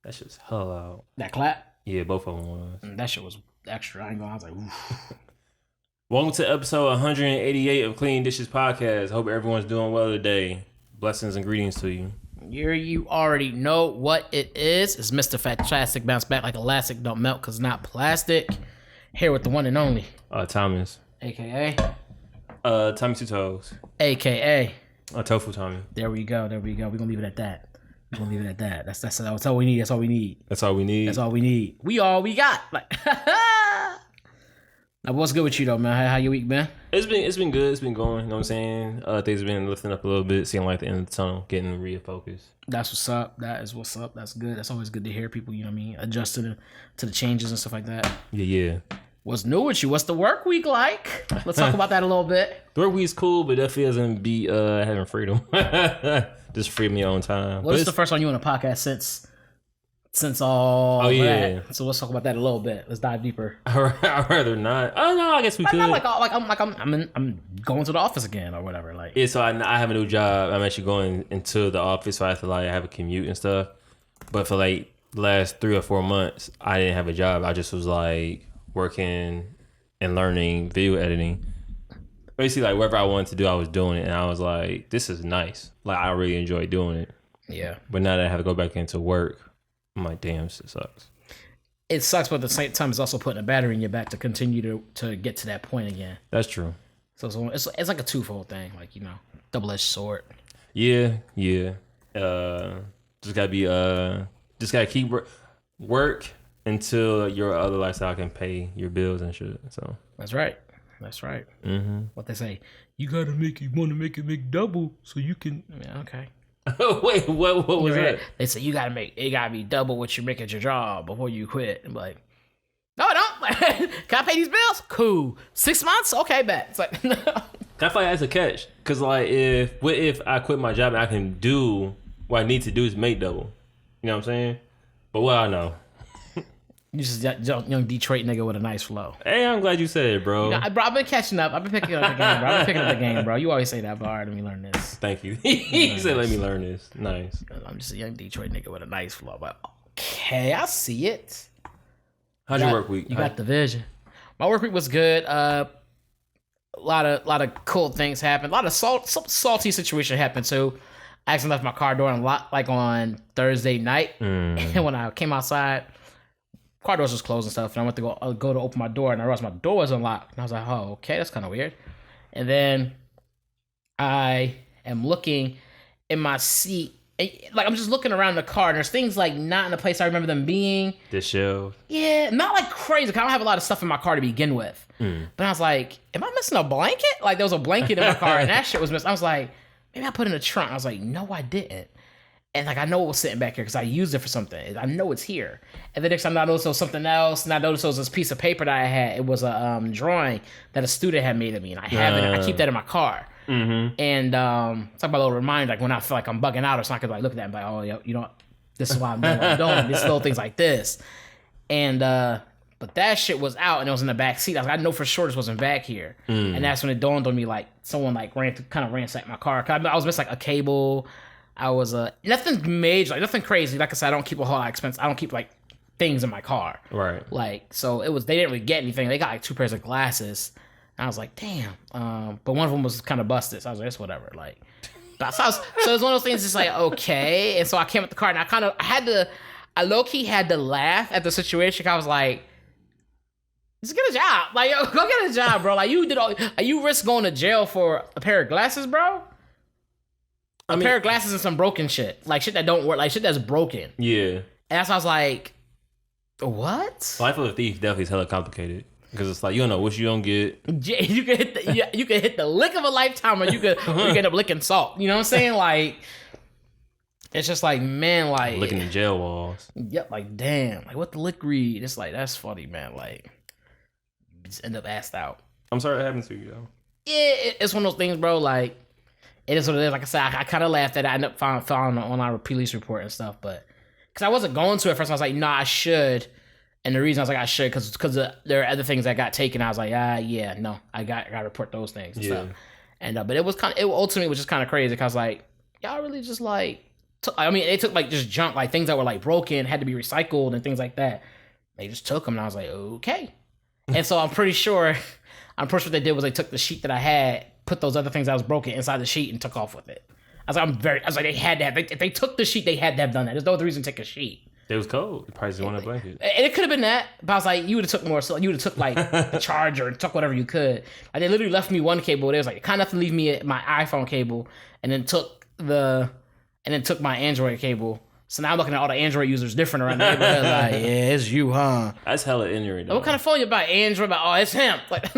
That shit was hella loud. That clap? Yeah, both of them was. That shit was extra. I ain't gonna. I was like, oof. Welcome to episode 188 of Clean Dishes Podcast. Hope everyone's doing well today. Blessings and greetings to you. You already know what it is. It's Mr. Fantastic Bounce Back like elastic. Don't melt because not plastic. Here with the one and only. Thomas. AKA. Tommy Two Toes. AKA. Tofu Tommy. There we go. We're going to leave it at that. That's all we need. That's all we need. That's all we need. That's all we need. We all we got. Like, now, what's good with you though, man? How your week been? It's been good. It's been going. You know what I'm saying? Things have been lifting up a little bit, seeing like the end of the tunnel, getting refocused. That's what's up. That is what's up. That's good. That's always good to hear people, you know what I mean, adjusting to the changes and stuff like that. Yeah. What's new with you? What's the work week like? Let's talk about that a little bit. The work week's cool, but definitely doesn't beat having freedom. Just free me on time. Well, this is the first one you on a podcast since all that. So let's talk about that a little bit. Let's dive deeper. I'd rather not. Oh no, I guess we could. I'm going to the office again or whatever. Like, yeah, so I have a new job. I'm actually going into the office, so I have to like have a commute and stuff. But for like the last 3 or 4 months, I didn't have a job. I just was like working and learning video editing. Basically, like whatever I wanted to do, I was doing it, and I was like, "This is nice." Like I really enjoy doing it. Yeah. But now that I have to go back into work, I'm like, "Damn, this sucks." It sucks, but at the same time, it's also putting a battery in your back to continue to get to that point again. That's true. So it's like a twofold thing, like, you know, double-edged sword. Yeah. Just gotta keep work until your other lifestyle can pay your bills and shit. So That's right. mm-hmm. What they say, you gotta make double so you can. Yeah, okay. Wait, what was that? They say it gotta be double what you make at your job before you quit. I'm like, no, I don't. Can I pay these bills? Cool. 6 months? Okay, bet. It's like, no. I feel like that's a catch. Cause like if I quit my job and I can do what I need to do is make double. You know what I'm saying? But what I know. You just young Detroit nigga with a nice flow. Hey, I'm glad you said it, bro. You know, I've been catching up. I've been picking up the game, bro. You always say that, but all right, let me learn this. Thank you. He said, "Let me learn this." Nice. I'm just a young Detroit nigga with a nice flow. But okay, I see it. How's your work week? You got the vision. My work week was good. A lot of cool things happened. A lot of salty situation happened too. I actually left my car door unlocked like on Thursday night, and when I came outside, car doors was closed and stuff. And I went to go to open my door, and I realized my door was unlocked. And I was like, "Oh, okay, that's kind of weird." And then I am looking in my seat. Like, I'm just looking around the car, and there's things like not in the place I remember them being. The shelf. Yeah, not like crazy. 'Cause I don't have a lot of stuff in my car to begin with. But I was like, am I missing a blanket? Like, there was a blanket in my car, and that shit was missing. I was like, maybe I put it in the trunk. I was like, no, I didn't. And like, I know it was sitting back here because I used it for something. I know it's here. And the next time I noticed it was something else, and I noticed it was this piece of paper that I had. It was a drawing that a student had made of me, and I have it. I keep that in my car. And it's like my little reminder, like when I feel like I'm bugging out or something, I could like look at that and be like, oh, you know, this is why I'm doing what I'm doing. These little things like this. And but that shit was out, and it was in the back seat. I was like, I know for sure this wasn't back here. And that's when it dawned on me, like someone like ransacked my car. I was missing like a cable. I was nothing major, like nothing crazy. Like I said, I don't keep a whole lot of expense. I don't keep like things in my car. Right. Like, so it was, they didn't really get anything. They got like 2 pairs of glasses. And I was like, damn. But one of them was kind of busted. So I was like, it's whatever. Like, so it was one of those things just like, okay. And so I came with the car, and I low-key had to laugh at the situation. I was like, just get a job. Like, yo, go get a job, bro. Like, you risk going to jail for a pair of glasses, bro? A pair of glasses and some broken shit. Like, shit that don't work. Like, shit that's broken. Yeah. And that's why I was like, what? Life of a thief definitely is hella complicated. Because it's like, you don't know what you don't get. You could hit the lick of a lifetime, or you could end up licking salt. You know what I'm saying? Like, it's just like, man, like licking the jail walls. Yep, like, damn, like, what the lick read? It's like, that's funny, man. Like, you just end up assed out. I'm sorry it happened to you, though. Yeah, it's one of those things, bro. Like, it is what it is. Like I said, I kind of laughed at it. I ended up found on our police report and stuff, but because I wasn't going to at first, I was like, nah, I should. And the reason I was like, I should, because there are other things that got taken. I was like, yeah, no, I got to report those things and stuff. And but it ultimately was just kind of crazy because like, y'all really just like they took like just junk, like things that were like broken, had to be recycled and things like that. They just took them, and I was like, okay. And so I'm pretty sure what they did was they took the sheet that I had, put those other things that was broken inside the sheet, and took off with it. I was like, they had to have. If they took the sheet, they had to have done that. There's no other reason to take a sheet. It was cold. You probably just wanted a blanket. And it could have been that, but I was like, you would have took more. So you would have took like the charger and took whatever you could. Like they literally left me one cable. They was like, kind enough to leave me my iPhone cable, and then took my Android cable. So now I'm looking at all the Android users different around the neighborhood. Like, yeah, it's you, huh? That's hella ignorant. What kind of phone you buy? Android? But oh, it's him. Like,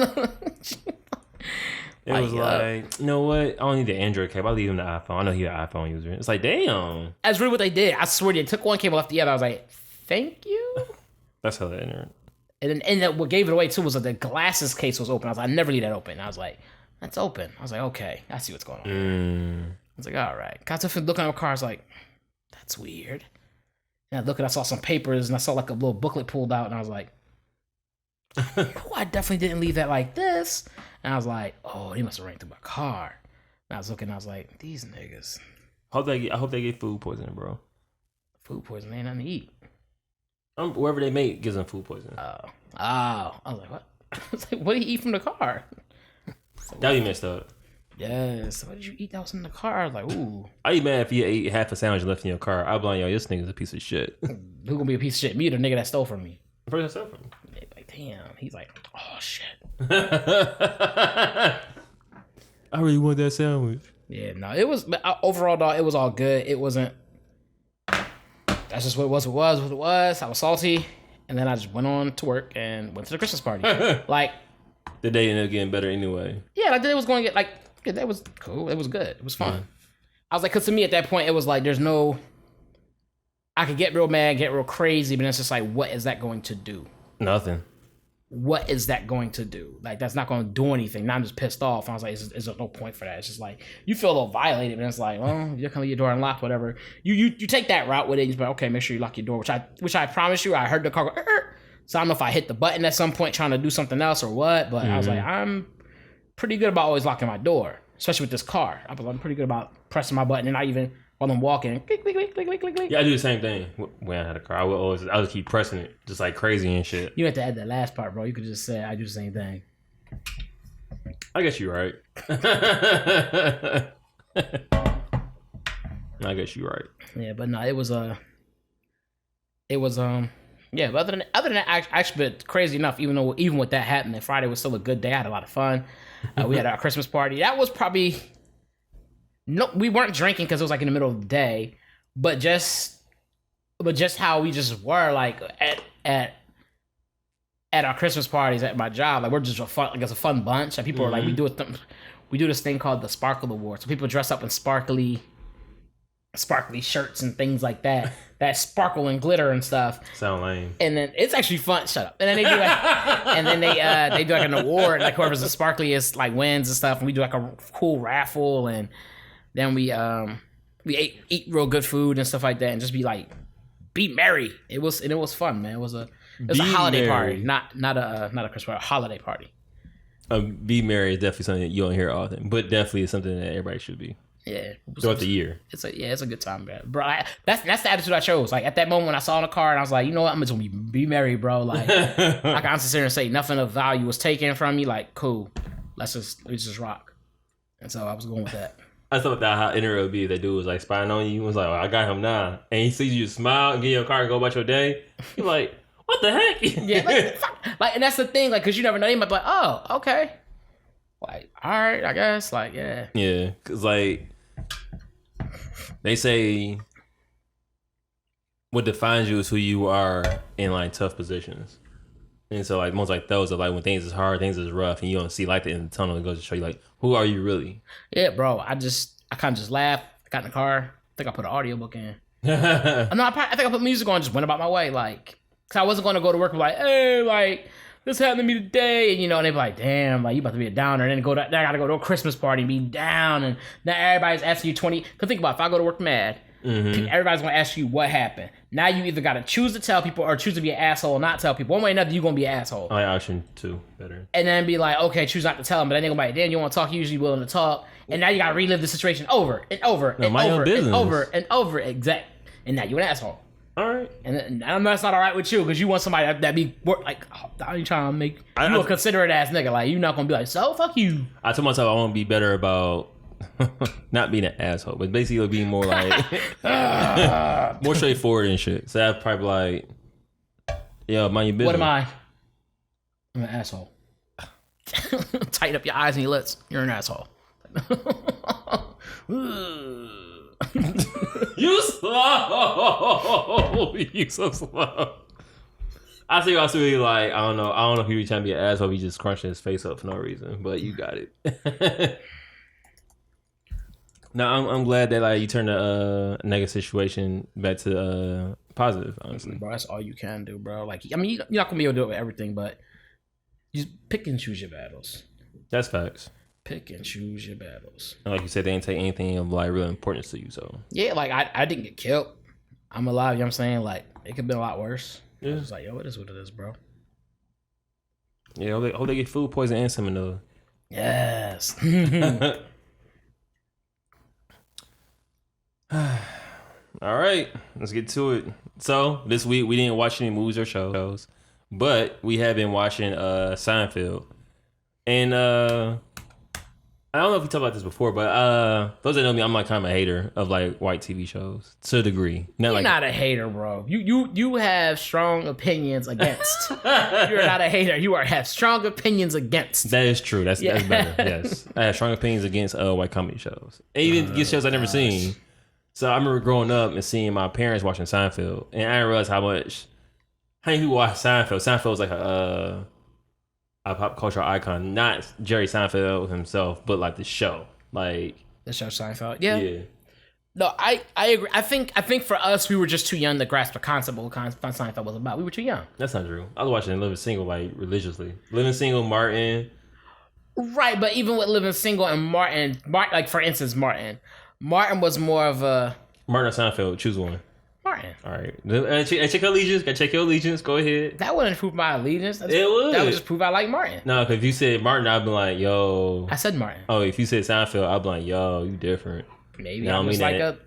it was like, you know what? I don't need the Android cable. I'll leave him the iPhone. I know he's an iPhone user. It's like, damn. That's really what they did. I swear they took one cable, left the other. I was like, thank you. That's hella ignorant. And then what gave it away too was that the glasses case was open. I was like, I never leave that open. I was like, that's open. I was like, okay, I see what's going on. I was like, all right. Got to looking at my car. I was like, that's weird. And I saw some papers, and I saw like a little booklet pulled out, and I was like, oh, I definitely didn't leave that like this. And I was like, oh, he must have ran through my car. And I was looking, I was like, these niggas. I hope they get food poisoning, bro. Food poisoning ain't nothing to eat. Wherever they make gives them food poisoning. Oh. I was like, what? I was like, what did you eat from the car? That you messed up. Yes. What did you eat that was in the car? I was like, ooh. I'd be mad if you ate half a sandwich and left in your car. I'd be like, yo, this nigga's a piece of shit. Who gonna be a piece of shit? Me or the nigga that stole from me? The person that stole from me. Like, damn. He's like, oh, shit. I really want that sandwich. Yeah, no, it was, overall, dog, it was all good. It wasn't, that's just what it was. I was salty. And then I just went on to work and went to the Christmas party. Like, the day ended up getting better anyway. Yeah, like the day was going to get, like, that was cool. It was good. It was fun. I was like, because to me at that point, it was like, I could get real mad, get real crazy, but it's just like, what is that going to do? Nothing. What is that going to do? Like, that's not going to do anything. Now I'm just pissed off. I was like, there's no point for that. It's just like, you feel a little violated, and it's like, well, you're going to leave your door unlocked, whatever. You take that route with it. You're like, okay, make sure you lock your door, which I promise you, I heard the car go, so I don't know if I hit the button at some point trying to do something else or what, but I was like, I'm pretty good about always locking my door, especially with this car. I'm pretty good about pressing my button, and not even while I'm walking. Click, click, click, click, click, click. Yeah, I do the same thing when I had a car. I would just keep pressing it, just like crazy and shit. You had to add that last part, bro. You could just say I do the same thing. I guess you're right. I guess you're right. Yeah, but no, it was yeah. But other than that, actually, but crazy enough, even with that happening, Friday was still a good day. I had a lot of fun. We had our Christmas party. That was probably. No, we weren't drinking because it was like in the middle of the day, but just how we just were like at our Christmas parties at my job, like we're just it's a fun bunch. And people are like, we do this thing called the Sparkle Award. So people dress up in sparkly shirts and things like that sparkle and glitter and stuff. Sound lame. And then it's actually fun. Shut up. And then they do they do like an award, like whoever's the sparkliest like wins and stuff. And we do like a cool raffle, and then we eat real good food and stuff like that, and just be merry. It was fun, man. It was a holiday party, not a Christmas party, a holiday party. Be merry is definitely something that you don't hear often, but definitely is something that everybody should be. Yeah, throughout the year. It's a good time, man. Bro. That's the attitude I chose. Like at that moment when I saw in the car, and I was like, you know what, I'm just gonna be merry, bro. Like I can sit here and say nothing of value was taken from me. Like cool, let's just rock. And so I was going with that. I thought that how ignorant it would be if that dude was like spying on you. He was like, I got him now. And he sees you smile and get in your car and go about your day. You're like, what the heck? Yeah, like, and that's the thing, like, because you never know. You might be like, oh, okay. Like, all right, I guess. Like, yeah. Yeah, because, like, they say what defines you is who you are in, like, tough positions. And so, like, most like those are like when things is hard, things is rough, and you don't see light in the tunnel. It goes to show you, like, who are you really? Yeah, bro. I kind of just laughed. I got in the car. I think I put an audiobook in. No, I think I put music on and just went about my way. Like, because I wasn't going to go to work and be like, hey, like, this happened to me today. And, and they'd be like, damn, like, you about to be a downer. And then I got to go to a Christmas party and be down. And now everybody's asking you 20. Because think about it, if I go to work mad, Everybody's gonna ask you what happened. Now you either gotta choose to tell people or choose to be an asshole and not tell people. One way or another, you're gonna be an asshole. I like option 2 better. And then be like, okay, choose not to tell them. But then they're gonna be like, damn, you want to talk? You usually willing to talk. And now you gotta relive the situation over and over and over and over and over. Exact. And now you an asshole. All right. And that's not all right with you because you want somebody that be like, I ain't trying to make you a considerate ass nigga. Like, you're not gonna be like, so fuck you. I told myself I want to be better about not being an asshole, but basically being more like more straightforward and shit. So I'd probably like, yeah, mind your business. What am I? I'm an asshole. Tighten up your eyes and your lips. You're an asshole. You slow. You so slow. I think I was really like, I don't know if he was trying to be an asshole. He just crunching his face up for no reason. But you got it. No, I'm glad that like you turned a negative situation back to positive. Honestly, bro, that's all you can do, bro. Like, I mean, you're not gonna be able to do it with everything, but you just pick and choose your battles. That's facts. Pick and choose your battles. And like you said, they didn't take anything of like real importance to you. So yeah, like I didn't get killed. I'm alive. You know what I'm saying? Like, it could have been a lot worse. Yeah. It's like, yo, it is what it is, bro. Yeah, hope they get food poison and salmonella. Yes. All right, let's get to it. So this week we didn't watch any movies or shows, but we have been watching Seinfeld. And I don't know if we talked about this before, but those that know me, I'm like kind of a hater of like white TV shows to a degree. You're not a hater, bro. You have strong opinions against. You're not a hater. You have strong opinions against. That is true. That's better. Yes, I have strong opinions against white comedy shows, and even against shows I've never seen. So I remember growing up and seeing my parents watching Seinfeld, and I didn't realize how many people watch Seinfeld. Seinfeld was like a pop culture icon, not Jerry Seinfeld himself, but like the show, like the show Seinfeld. Yeah. No, I agree. I think for us, we were just too young to grasp the concept of what Seinfeld was about. We were too young. That's not true. I was watching Living Single like religiously. Living Single, Martin. Right, but even with Living Single and Martin, like for instance, Martin was more of a Martin or Seinfeld. Choose one. Martin. All right. Check your allegiance. Check your allegiance. Go ahead. That wouldn't prove my allegiance. It would. That would just prove I like Martin. No, because if you said Martin, I'd be like, yo. I said Martin. Oh, if you said Seinfeld, I'd be like, yo, you different. Maybe I'm just like a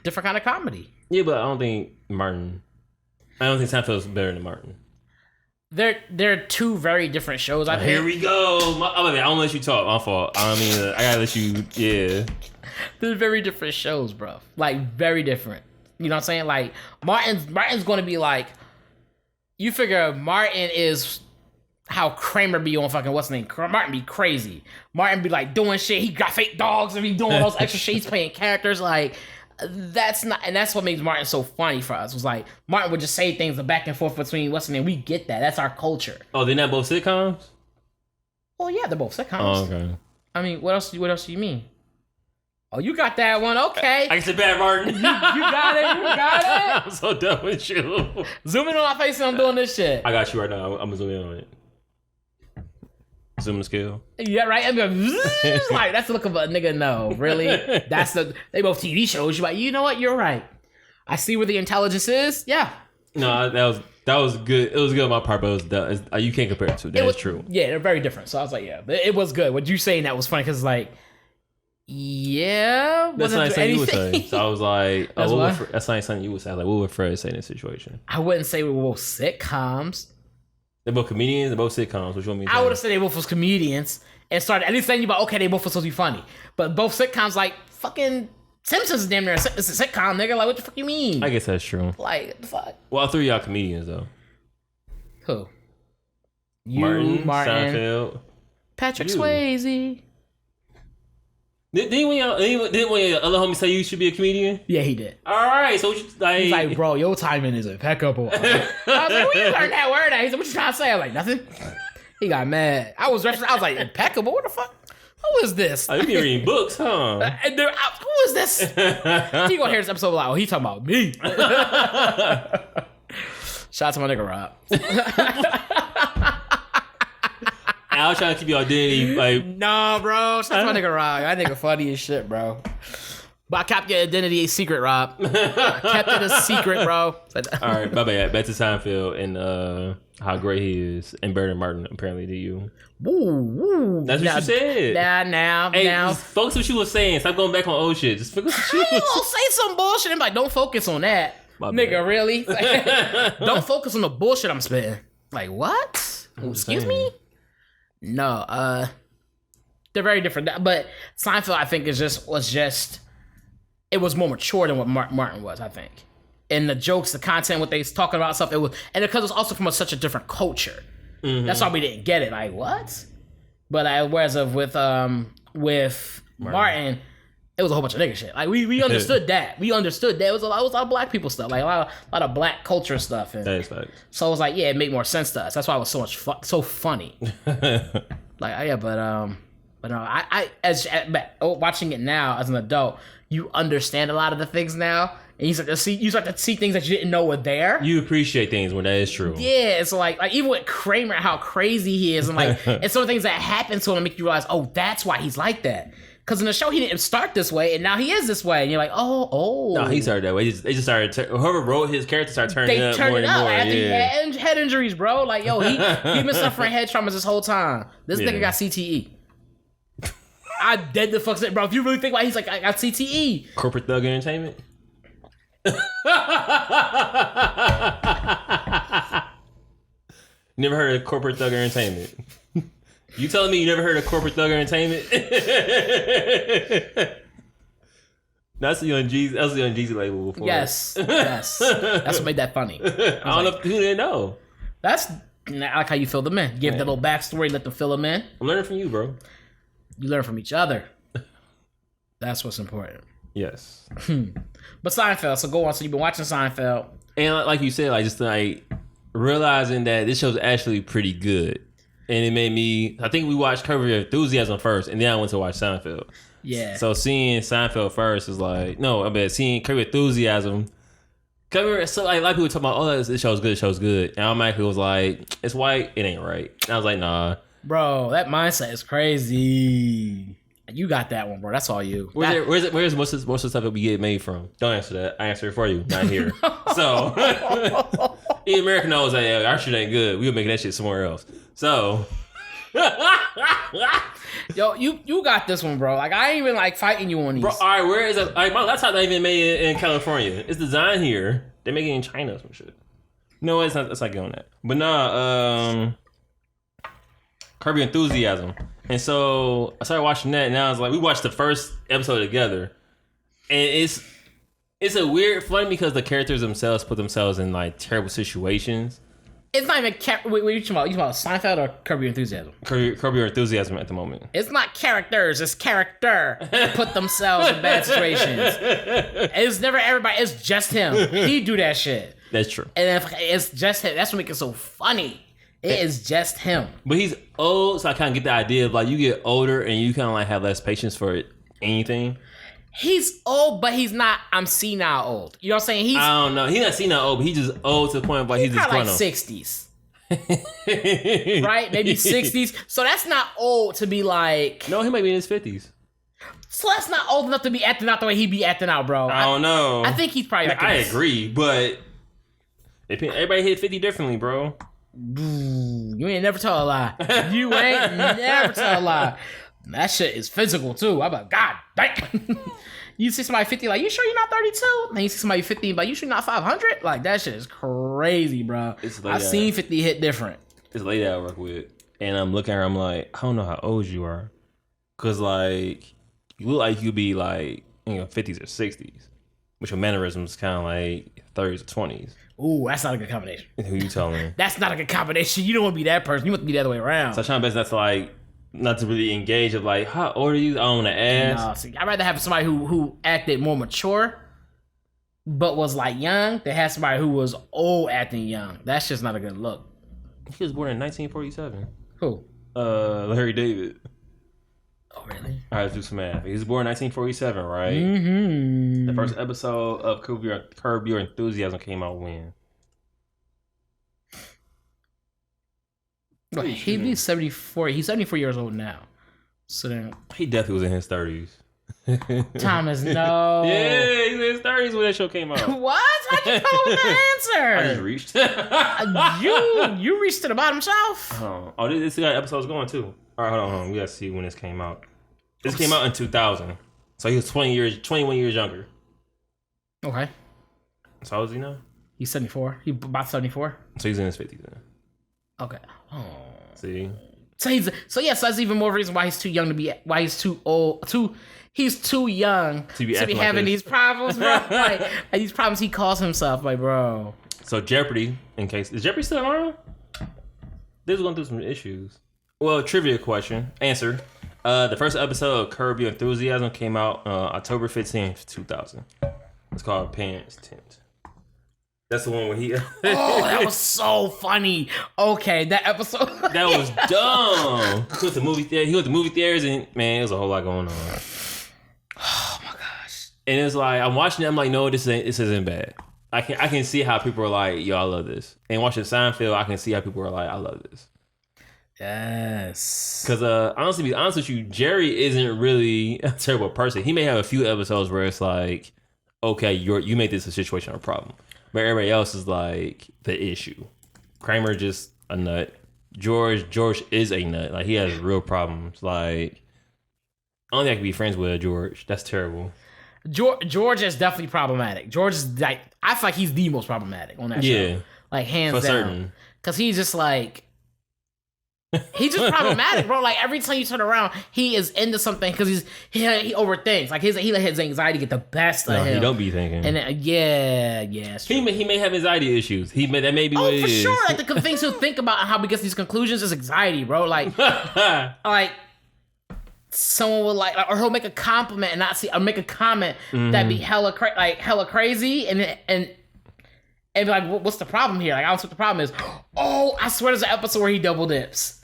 different kind of comedy. Yeah, but I don't think Seinfeld's better than Martin. They're two very different shows. I think. Here we go. I'm gonna let you talk. My fault. I mean, I gotta let you. Yeah. They're very different shows, bro. Like, very different. You know what I'm saying? Like, Martin's going to be like, you figure Martin is how Kramer be on fucking what's his name? Martin be crazy. Martin be like doing shit. He got fake dogs and be doing all those extra shit. He's playing characters. Like, that's what makes Martin so funny for us. Was like, Martin would just say things the back and forth between what's his name. We get that. That's our culture. Oh, they're not both sitcoms? Well, yeah, they're both sitcoms. Oh, okay. I mean, what else do you mean? Oh, you got that one. Okay. I can say bad, Martin. You got it. I'm so done with you. Zoom in on my face and I'm doing this shit. I got you right now. I'm gonna zoom in on it. Zoom the scale. Yeah, right. I'm like, that's the look of a nigga. No, really. They both TV shows. You're like, you know what? You're right. I see where the intelligence is. Yeah. No, that was good. It was good on my part, but you can't compare it to. That is true. Yeah, they're very different. So I was like, yeah, but it was good. What you saying that was funny because like. Yeah, that's not something you would say. So I was like, that's that's not something you would say. Like, what would Fred say in this situation? I wouldn't say we were both sitcoms. They're both comedians. They're both sitcoms. What you want me to say? I would have said they both was comedians and started at least saying about okay, they both were supposed to be funny, but both sitcoms like fucking Simpsons is damn near it's a sitcom, nigga. Like, what the fuck you mean? I guess that's true. Like, the fuck. Well, all three of y'all comedians though. Who? Martin, Seinfeld, Patrick Swayze. Didn't one of your other homies say you should be a comedian? Yeah, he did. All right, so what you, like... He's like, bro, your timing is impeccable. I was like, where you learned that word at? He said, what you trying to say? I was like, nothing. He got mad. I was like, impeccable? What the fuck? Who is this? Oh, you be reading books, huh? Who is this? He gonna hear this episode like, oh, he talking about me. Shout out to my nigga Rob. I was trying to keep your identity like. Nah, bro. Shout out to my nigga Rob. That nigga funny as shit, bro. But I kept your identity a secret, Rob. I kept it a secret, bro. All right, my bad. Back to Seinfeld and how great he is, and Bernard Martin apparently to you. Woo. That's what you said. Now. Just focus what you were saying. Stop going back on old shit. Just focus what you I ain't gonna say some bullshit and be like, don't focus on that. My Nigga, bad. really? Don't focus on the bullshit I'm spitting. Like, what? Excuse me? No, they're very different. But Seinfeld, I think, it was more mature than what Martin was, I think. And the jokes, the content, what they was talking about, stuff, and because it was also from such a different culture. Mm-hmm. That's why we didn't get it. Like, what? But whereas with Martin, it was a whole bunch of nigga shit. Like, we understood that. We understood that. It was a lot of black people stuff. Like, a lot of black culture stuff. And that is facts. so it was like, yeah, it made more sense to us. That's why it was so funny. Like, yeah, but no, watching it now as an adult, you understand a lot of the things now, and you start to see things that you didn't know were there. You appreciate things when that is true. Yeah, it's like even with Kramer, how crazy he is, and like, and some of the things that happen to him make you realize, oh, that's why he's like that. Because in the show, he didn't start this way, and now he is this way, and you're like, oh. No, he started that way. They just started. Whoever wrote his character started turning it up more and more. After he had head injuries, bro. Like, yo, he been suffering head traumas this whole time. This nigga got CTE. I dead the fuck, bro. If you really think about it, he's like, I got CTE. Corporate Thug Entertainment. Never heard of Corporate Thug Entertainment. You telling me you never heard of Corporate Thug Entertainment? That's the Young Jeezy label before. Yes. That's what made that funny. I don't know who didn't know. I like how you fill them in. Give them a little backstory, let them fill them in. I'm learning from you, bro. You learn from each other. That's what's important. Yes. But Seinfeld, so go on. So you've been watching Seinfeld. And like you said, just realizing that this show's actually pretty good. And it made me, I think we watched Curb Your Enthusiasm first, and then I went to watch Seinfeld. Yeah. So seeing Seinfeld first is like, seeing Curb Your Enthusiasm. So like, a lot of people talk about, oh, this show's good. And I automatically was like, it's white, it ain't right. And I was like, nah. Bro, that mindset is crazy. You got that one, bro. That's all you. Where's most of the stuff that we get made from? Don't answer that. I answer it for you. Not here. So, in America knows that our shit ain't good. We'll make that shit somewhere else. So, yo, you got this one, bro. Like, I ain't even like fighting you on these. Bro, all right, where is it? Like, my laptop not even made in California. It's designed here. They make it in China or some shit. No, it's not. It's not good on that. But nah, Curb Your Enthusiasm. And so I started watching that, and now it's like we watched the first episode together, and it's a weird funny because the characters themselves put themselves in like terrible situations. It's not even what are you talking about? You talking about Seinfeld or Curb Your Enthusiasm? Curb Your Enthusiasm at the moment. It's not characters, it's character put themselves in bad situations. It's never everybody. It's just him. He do that shit. That's true. And if it's just him, that's what makes it so funny. It is just him. But he's old, so I kind of get the idea of like you get older and you kind of like have less patience for anything. He's old, but he's not. I'm senile old. You know what I'm saying? I don't know. He's not senile old, but he's just old to the point of like he's just like 60s, right? Maybe 60s. So that's not old to be like. No, he might be in his 50s. So that's not old enough to be acting out the way he be acting out, bro. I don't know. I think he's probably. I agree, but everybody hit 50 differently, bro. You ain't never tell a lie. You ain't never tell a lie. That shit is physical too. I'm like, God damn. You see somebody 50, like, you sure you're not 32? Then you see somebody 50, like, you sure you're not 500? Like, that shit is crazy, bro. I've seen 50 hit different. This lady I work with, and I'm looking at her, I'm like, I don't know how old you are. Because, like, you look like you'd be, like, 50s or 60s. But your mannerisms kind of like 30s or 20s. Ooh, that's not a good combination. Who you telling me? That's not a good combination. You don't want to be that person. You want to be the other way around. So I'm trying my best not to really engage of like, how old are you? I don't want to ask. No, see, I'd rather have somebody who acted more mature, but was like young, than have somebody who was old acting young. That's just not a good look. He was born in 1947. Who? Larry David. Oh, really? All right, let's do some math. He was born in 1947, right? Mm-hmm. The first episode of Curb Your Enthusiasm came out when? Well, he'd be 74. He's 74 years old now. So then... He definitely was in his 30s. Thomas, no. Yeah, he's in his 30s when that show came out. What? How'd you come with the answer? I just reached. You reached to the bottom shelf. Oh, this got episodes going too. All right, hold on. We gotta see when this came out. This came out in 2000, so he was 21 years younger. Okay. So how old is he now? He's 74. He about 74. So he's in his 50s then. Okay. Oh. See. So that's even more reason why he's too young to be. Why he's too old. He's too young to be having like these problems, bro. like these problems he calls himself, like, bro. So Jeopardy, is Jeopardy still on? They was going through some issues. Well, trivia question. Answer. The first episode of Curb Your Enthusiasm came out October 15th, 2000. It's called Parents Tent. That's the one where he... Oh, that was so funny. Okay, that episode... That was dumb. He went to movie theaters and, man, there was a whole lot going on. Oh, my gosh. And it's like, I'm watching it, I'm like, no, this isn't bad. I can see how people are like, yo, I love this. And watching Seinfeld, I can see how people are like, I love this. Yes. Because honestly, to be honest with you, Jerry isn't really a terrible person. He may have a few episodes where it's like, okay, you made this a situation or a problem. But everybody else is like the issue. Kramer just a nut. George is a nut. Like, he has real problems. Like, I don't think I can be friends with George. That's terrible. George is definitely problematic. George is like, I feel like he's the most problematic on that show. Like, hands down. Certain. Because he's just like, he's just problematic, bro. Like, every time you turn around, he is into something because he overthinks. Like, he let his anxiety get the best of him. He don't be thinking. And yeah. He may have anxiety issues. That may be what it is. Oh, for sure. Like, the things he'll think about and how he gets these conclusions is anxiety, bro. Like, someone will or he'll make a compliment and not see, or make a comment that'd be hella crazy, and be like, what's the problem here? Like, I don't see what the problem is. Oh, I swear there's an episode where he double dips.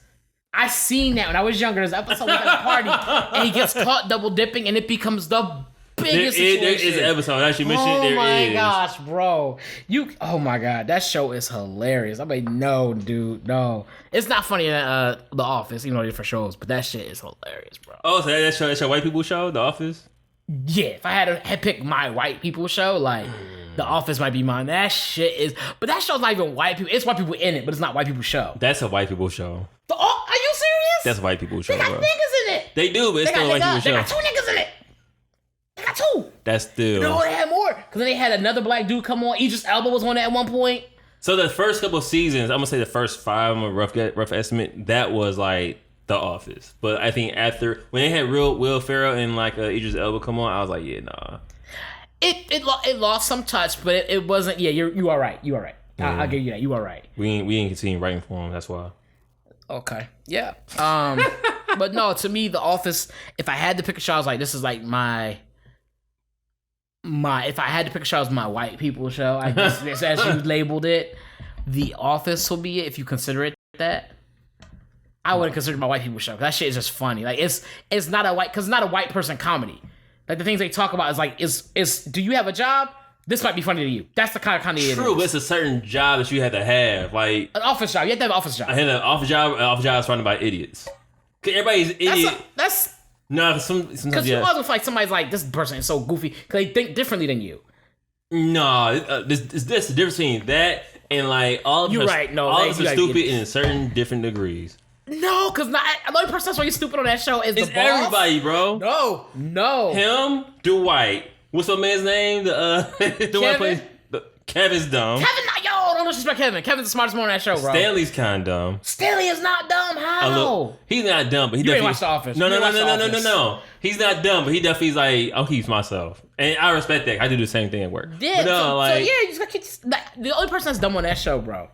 I seen that when I was younger. There's an episode at a party and he gets caught double dipping and it becomes the biggest situation. There is an episode. I actually mentioned there is. Oh my gosh, bro. Oh my god, that show is hilarious. I'm like, no, dude, no. It's not funny in The Office, even though they're for shows, but that shit is hilarious, bro. Oh, so that's your white people show, The Office? Yeah, if I had picked my white people show, like, The Office might be mine. That shit is... But that show's not even white people. It's white people in it, but it's not white people show. That's a white people show. Are you serious? That's a white people show, They got bro. niggas in it. They do, but it's still a white people show. They got 2 niggas in it. They got 2. That's still... No, they had more. Because then they had another black dude come on. Idris Elba was on it at one point. So the first couple of seasons, I'm going to say the first 5, I'm a rough estimate, that was like The Office. But I think after... When they had real Will Ferrell and like Idris Elba come on, I was like, yeah, nah. It lost some touch, but it wasn't... Yeah, you are right. You are right. I'll give you that. You are right. We ain't continue writing for him. That's why. Okay. Yeah. But no, to me, The Office, if I had to pick a show, I was like, this is like my if I had to pick a show, it's my white people show. I guess as you labeled it, The Office will be it if you consider it that. I wouldn't consider it my white people show. That shit is just funny. Like, it's not a white, because it's not a white person comedy. Like, the things they talk about is like, is do you have a job? This might be funny to you. That's the kind of comedy it is. True, but it's a certain job that you had to have. Like, an office job. You have to have an office job. I had an office job. An office job is funded by idiots. Cause everybody's idiot. Sometimes because you always like somebody's like, this person is so goofy because they think differently than you. No, this the difference between that and like all of us. Right. No, all of us are stupid in certain different degrees. No, because not the only person that's really stupid on that show is the boss. Everybody, bro. No. Him, Dwight. What's my man's name? The one plays. Kevin's dumb. Don't disrespect Kevin. Kevin's the smartest one on that show, bro. Stanley's kind of dumb. Stanley is not dumb. How? He's not dumb, but he you definitely... ain't watched The Office. No. He's not dumb, but he definitely's like, I'll keep myself. And I respect that. I do the same thing at work. Yeah, you just gotta keep... The only person that's dumb on that show, bro,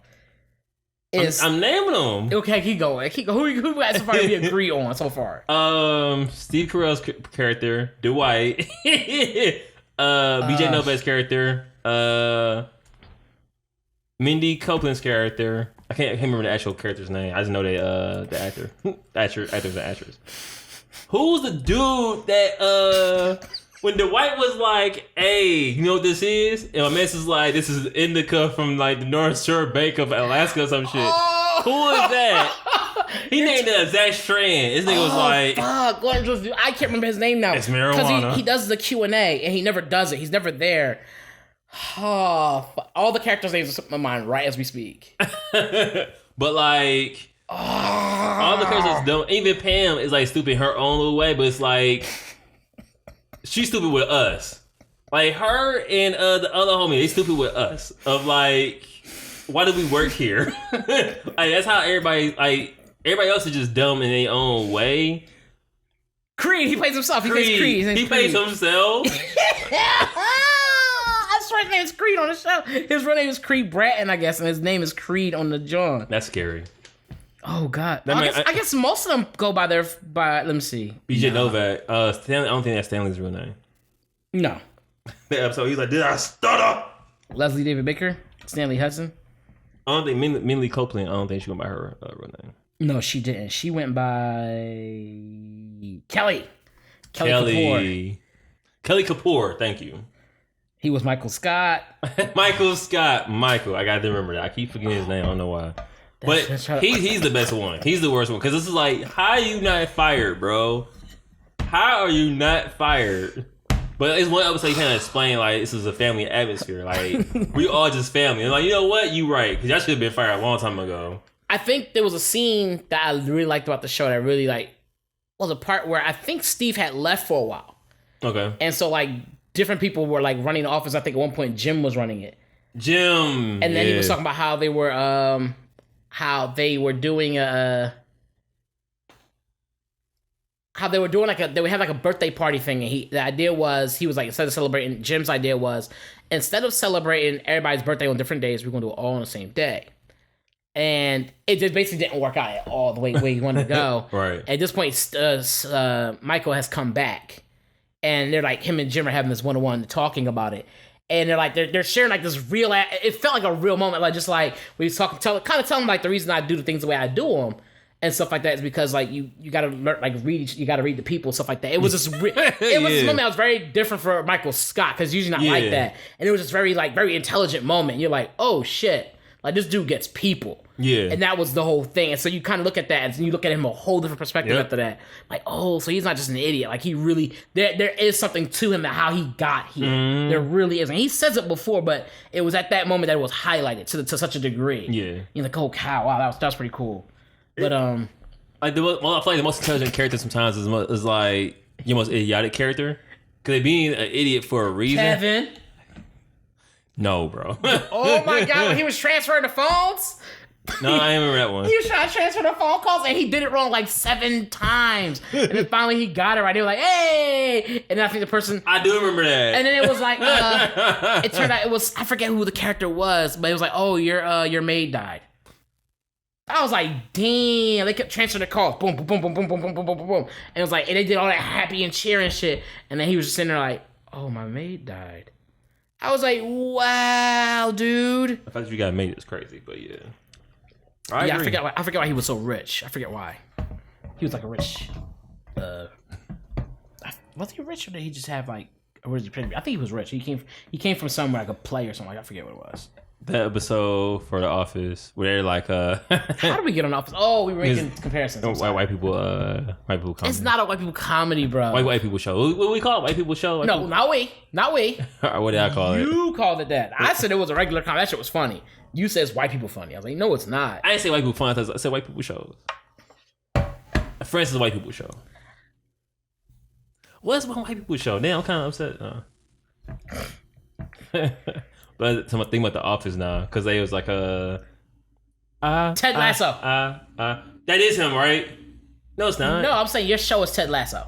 is... I'm naming them. Okay, keep going. Who got so far we agree on so far? Steve Carell's character, Dwight. BJ Novet's character. Mindy Copeland's character. I can't remember the actual character's name. I just know the actor. Actors and actress. Who's the dude that when Dwight was like, hey, you know what this is? And my man is like, this is indica from like the North Shore Bank of Alaska or some shit. Who is that? He named it Zach Strand. This nigga was like, fuck. I can't remember his name now. It's marijuana. Because he does the Q&A and he never does it. He's never there. Oh, all the characters' names are slipping my mind right as we speak. But like, all the characters don't. Even Pam is like stupid in her own little way, but it's like she's stupid with us. Like her and the other homie, they stupid with us. Of like, why do we work here? Like that's how everybody else is just dumb in their own way. Creed, he plays himself. He plays Creed. He plays himself. I swear his name is Creed on the show. His real name is Creed Bratton, I guess, and his name is Creed on the John. That's scary. Oh God! I guess most of them go by let me see. BJ Novak. Stanley, I don't think that's Stanley's real name. No. The episode, he's like, did I stutter? Leslie David Baker, Stanley Hudson. I don't think Minley Copeland. I don't think she went by her real name. No, she didn't. She went by Kelly Kapoor. Kelly Kapoor. Thank you. He was Michael Scott. Michael. I got to remember that. I keep forgetting his name. I don't know why. But he's the best one. He's the worst one. Because this is like, how are you not fired, bro? How are you not fired? But it's one episode you kind of explain, like, this is a family atmosphere. Like, we all just family. And like, you know what? You right. Because y'all should have been fired a long time ago. I think there was a scene that I really liked about the show that really, like, was a part where I think Steve had left for a while. Okay. And so, like, different people were, like, running the office. I think at one point Jim was running it. And then he was talking about how they were doing they would have like a birthday party thing, and the idea was, he was like, instead of celebrating, Jim's idea was, instead of celebrating everybody's birthday on different days, we're gonna do it all on the same day. And it just basically didn't work out at all the way he wanted to go. Right. At this point, Michael has come back, and they're like, him and Jim are having this one-on-one talking about it. And they're like, they're sharing like this real, it felt like a real moment, like just like we was talking, kind of telling like the reason I do the things the way I do them and stuff like that is because like you gotta learn, like you gotta read the people and stuff like that. It was just it was this moment that was very different for Michael Scott, because usually not like that, and it was just very intelligent moment. You're like, oh shit, like this dude gets people. Yeah. And that was the whole thing. And so you kind of look at that, and you look at him a whole different perspective after that. Like, oh, so he's not just an idiot. Like, he really, there is something to him, that how he got here. There really is. And he says it before, but it was at that moment that it was highlighted to such a degree. Yeah. You're like, oh, cow, wow, that was pretty cool. But, I feel like the most intelligent character sometimes is like your most idiotic character. Because being an idiot for a reason. Kevin. No, bro. Oh, my God, when he was transferring the phones. No, I remember that one. He was trying to transfer the phone calls, and he did it wrong like 7 times. And then finally he got it right. They were like, hey! And then I think the person... I do remember that. And then it was like, it turned out it was... I forget who the character was, but it was like, oh, your maid died. I was like, damn. They kept transferring the calls. Boom, boom, boom, boom, boom, boom, boom, boom, boom, boom. And it was like, and they did all that happy and cheering shit. And then he was just sitting there like, oh, my maid died. I was like, wow, dude. The fact that you got made is crazy, but yeah. I forget why he was so rich. I forget why. He was like a rich. Was he rich, or did he just have like? Or was he pretty? I think he was rich. He came from somewhere like a play or something. Like, I forget what it was. That episode for The Office where they're like, how did we get on Office? Oh, we were making comparisons. White people comedy. It's not a white people comedy, bro. White people show. What do we call it? White people show? No, not we. What did I call it? You called it that. I said it was a regular comedy. That shit was funny. You said it's white people funny. I was like, no, it's not. I didn't say white people funny. I said white people shows. Friends is a white people show. What's one white people show? Damn, I'm kind of upset. But I'm thinking about The Office now, because they was like Ted Lasso. That is him, right? No, it's not. No, I'm saying your show is Ted Lasso.